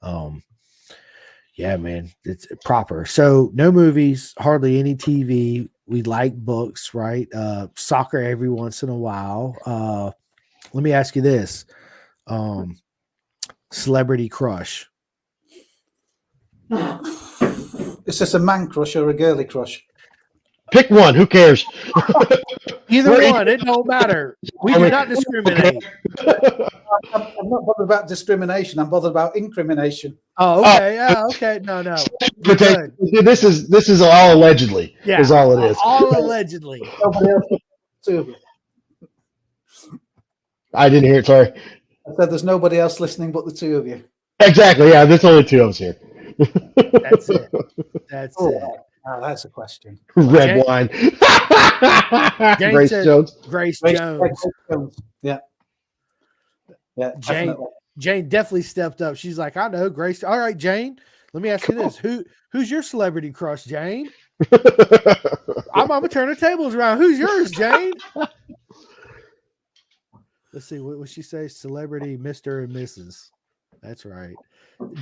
Yeah, man, it's proper. So no movies, hardly any TV. we like books, right? Soccer every once in a while. Let me ask you this. Celebrity crush. Is this a man crush or a girly crush? Pick one. Who cares? Either We're one, it don't matter. We do not discriminate. I'm not bothered about discrimination. I'm bothered about incrimination. Oh, okay. Yeah, okay. No. You're good. This is all allegedly. Yeah, Is all it is. All allegedly. Nobody else. Two of you. I didn't hear it. Sorry. I said there's nobody else listening but the two of you. Exactly. Yeah, there's only two of us here. That's it. That's it. Oh, that's a question. Red wine. Grace Jones. Grace Jones. Yeah. Yeah. Jane definitely stepped up. She's like, I know Grace. All right, Jane. Let me ask you this: who's your celebrity crush, Jane? I'm gonna turn the tables around. Who's yours, Jane? Let's see. What would she say? Celebrity, Mr. and Mrs. That's right.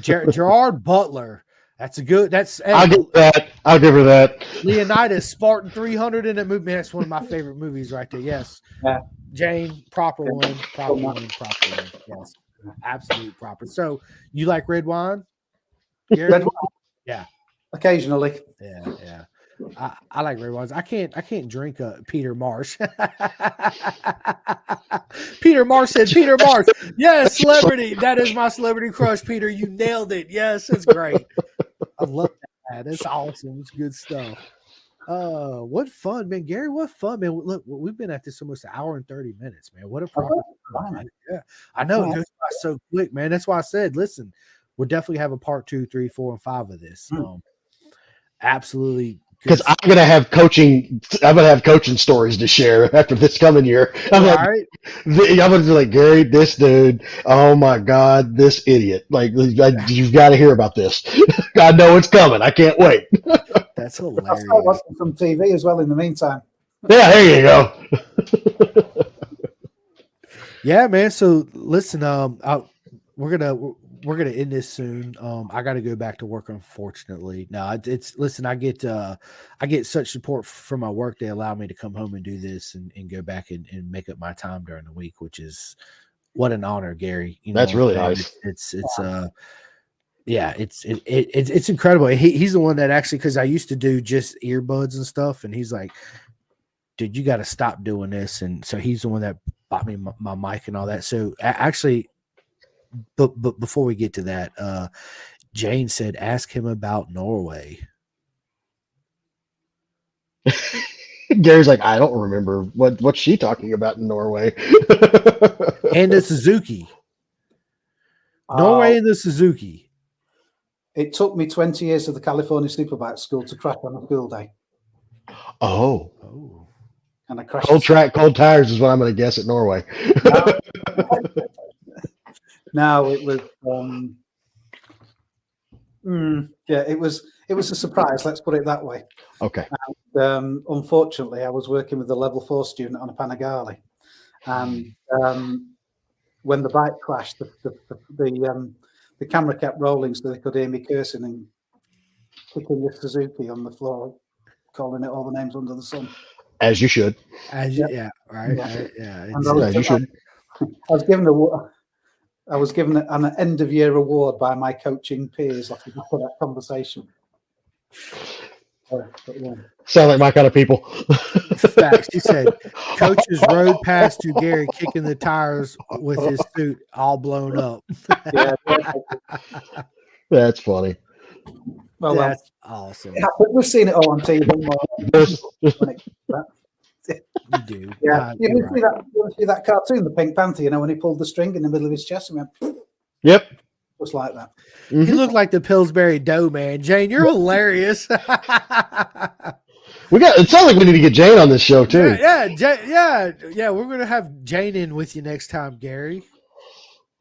Gerard Butler. That's a good. I'll give that. I'll give her that. Leonidas, Spartan 300 in that movie. Man, that's one of my favorite movies right there. Yes. Yeah. Jane, proper one. Yes. Absolute proper. So you like red wine? Red wine? Yeah. Occasionally. Yeah. I like red wines. I can't drink Peter Marsh. Peter Marsh said, Peter Marsh. Yes, celebrity. That is my celebrity crush, Peter. You nailed it. Yes, that's great. I love that. That's awesome. It's good stuff. What fun, man. Gary, what fun, man. Look, we've been at this almost an hour and 30 minutes, man. What a problem. Yeah, I know. It goes by so quick, man. That's why I said, listen, we'll definitely have a part 2, 3, 4, and 5 of this. Absolutely. Because I'm gonna have coaching stories to share after this coming year. I'm gonna be like, Gary, this dude, oh my God, this idiot. Like, you've got to hear about this. I know it's coming. I can't wait. That's hilarious. I'll watch some TV as well in the meantime. Yeah, there you go. Yeah, man. So listen, we're gonna end this soon. I got to go back to work, unfortunately. No, listen. I get such support from my work. They allow me to come home and do this and go back and make up my time during the week, which is what an honor, Gary. That's really nice. It's incredible. He's the one that actually, because I used to do just earbuds and stuff, and he's like, dude, you got to stop doing this. And so he's the one that bought me my mic and all that. So actually. But before we get to that, Jane said, ask him about Norway. Gary's like, I don't remember what's she talking about in Norway. And the Suzuki. Norway and the Suzuki. It took me 20 years of the California Superbike School to crash on a school day. Oh. And I crashed. Cold tires is what I'm going to guess at Norway. No, it was. It was a surprise. Let's put it that way. Okay. And, unfortunately, I was working with a level 4 student on a Panigale, and when the bike crashed, the camera kept rolling, so they could hear me cursing and kicking the Suzuki on the floor, calling it all the names under the sun. As you should. As you should. I was given an end of year award by my coaching peers after that conversation. Sound like my kind of people. Facts. He said, coaches rode past you, Gary, kicking the tires with his suit all blown up. That's funny. Well, that's awesome. We've seen it all on TV. You do. Yeah. You see that cartoon, the Pink Panther, when he pulled the string in the middle of his chest and went, yep. Just like that. Mm-hmm. He looked like the Pillsbury Dough Man. Jane, you're hilarious. It sounds like we need to get Jane on this show too. Yeah. We're gonna have Jane in with you next time, Gary.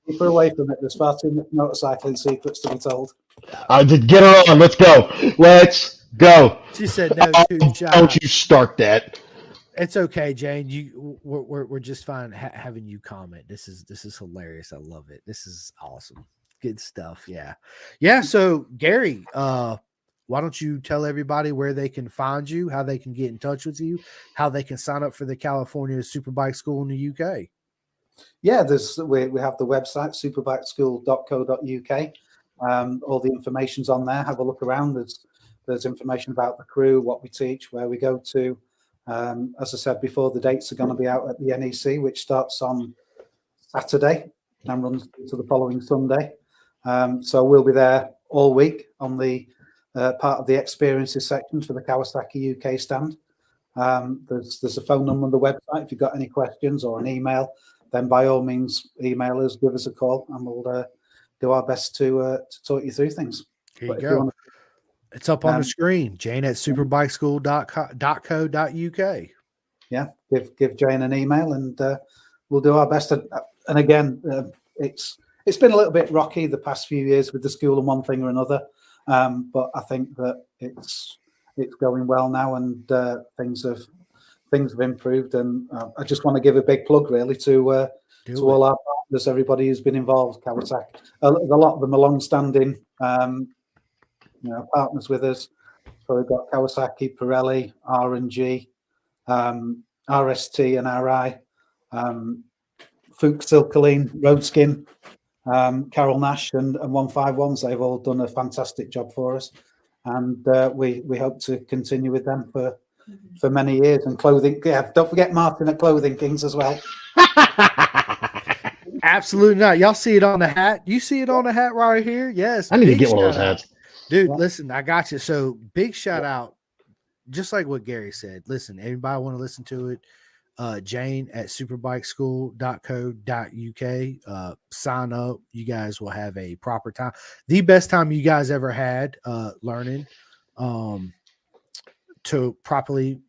Keep her away from it. There's far too much motorcycling secrets to be told. Get her on. Let's go. Let's go. She said no. Don't you start that. It's okay, Jane. We're just fine having you comment. This is hilarious. I love it. This is awesome. Good stuff. Yeah. So Gary, why don't you tell everybody where they can find you, how they can get in touch with you, how they can sign up for the California Superbike School in the UK? Yeah, we have the website superbikeschool.co.uk. All the information's on there. Have a look around. There's information about the crew, what we teach, where we go to. As I said before, the dates are going to be out at the NEC, which starts on Saturday and runs to the following Sunday. So we'll be there all week on the part of the experiences section for the Kawasaki UK stand. There's a phone number on the website. If you've got any questions or an email, then by all means email us, give us a call, and we'll do our best to talk you through things. Here you go. It's up on the screen. Jane at superbikeschool.co.uk. Yeah, give Jane an email, and we'll do our best. And again, it's been a little bit rocky the past few years with the school and one thing or another, but I think that it's going well now, and things have improved. And I just want to give a big plug really to all our partners, everybody who's been involved. Kawasaki, a lot of them are long-standing partners with us. So we've got Kawasaki, Pirelli, R&G, RST and RI, Fuchs, Silkaline, Roadskin, Carol Nash and 151s. They've all done a fantastic job for us, and we hope to continue with them for many years. And Clothing, don't forget Martin at Clothing Kings as well. Absolutely not. Y'all see it on the hat? You see it on the hat right here? Yes. I need to get one of those hats. Dude, listen, I got you. So big shout out, just like what Gary said. Listen, everybody want to listen to it. Jane at superbikeschool.co.uk. Sign up. You guys will have a proper time. The best time you guys ever had learning to properly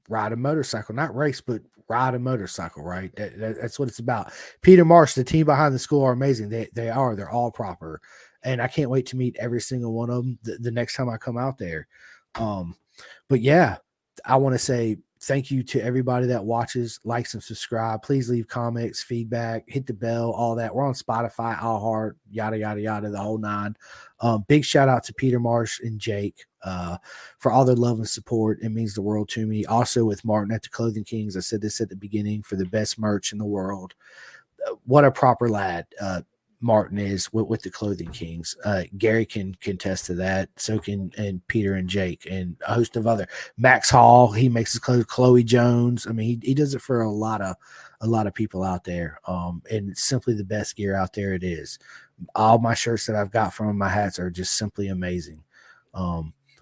ride a motorcycle, not race, but ride a motorcycle, right? That's what it's about. Peter Marsh, the team behind the school are amazing. They're all proper. And I can't wait to meet every single one of them the next time I come out there. But yeah, I want to say thank you to everybody that watches, likes, and subscribe. Please leave comments, feedback, hit the bell, all that. We're on Spotify, iHeart, yada, yada, yada, the whole nine. Big shout out to Peter Marsh and Jake for all their love and support. It means the world to me. Also with Martin at the Clothing Kings, I said this at the beginning, for the best merch in the world. What a proper lad Martin is with the Clothing Kings. Gary can contest to that. So can and Peter and Jake and a host of other. Max Hall, he makes his clothes. Chloe Jones. I mean, he does it for a lot of people out there. And it's simply the best gear out there. It is. All my shirts that I've got from him, my hats are just simply amazing.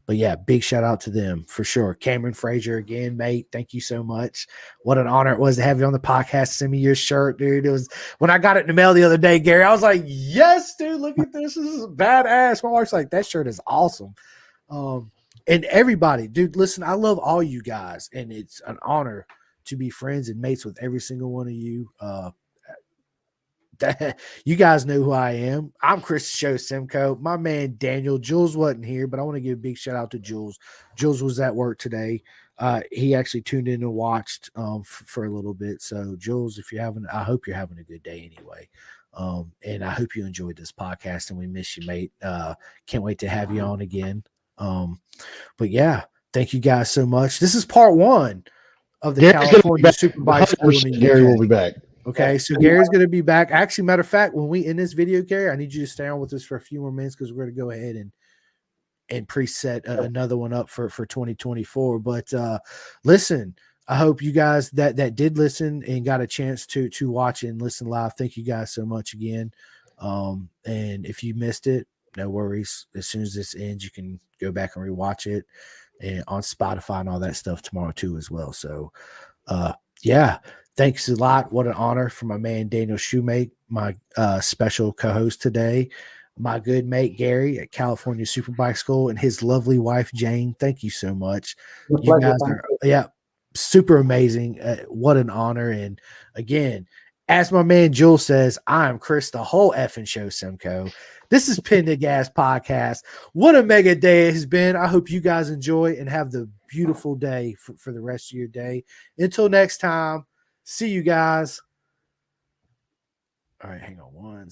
But yeah, big shout out to them for sure. Cameron Frazier again, mate. Thank you so much. What an honor it was to have you on the podcast. Send me your shirt, dude. It was when I got it in the mail the other day, Gary. I was like, yes, dude, look at this. This is badass. My wife's like, that shirt is awesome. And everybody, dude, listen, I love all you guys, and it's an honor to be friends and mates with every single one of you. You guys know who I am. I'm Chris Show Simcoe. My man Daniel. Jules wasn't here, but I want to give a big shout out to Jules. Jules was at work today. He actually tuned in and watched for a little bit. So Jules, I hope you're having a good day anyway. And I hope you enjoyed this podcast, and we miss you, mate. Can't wait to have you on again. But yeah, thank you guys so much. This is part one of the California Superbike School in the UK. Gary will be back. Okay, so Gary's going to be back. Actually, matter of fact, when we end this video, Gary, I need you to stay on with us for a few more minutes because we're going to go ahead and preset another one up for 2024. But listen, I hope you guys that did listen and got a chance to watch and listen live. Thank you guys so much again. And if you missed it, no worries. As soon as this ends, you can go back and rewatch it and on Spotify and all that stuff tomorrow too as well. So, yeah. Thanks a lot. What an honor for my man Daniel Shoemake, my special co-host today, my good mate Gary at California Superbike School, and his lovely wife Jane. Thank you so much. You guys are super amazing. What an honor. And again, as my man Jules says, I'm Chris, the whole effing show Simcoe. This is Pin the Gas Podcast. What a mega day it has been. I hope you guys enjoy and have the beautiful day for the rest of your day. Until next time. See you guys. All right, hang on one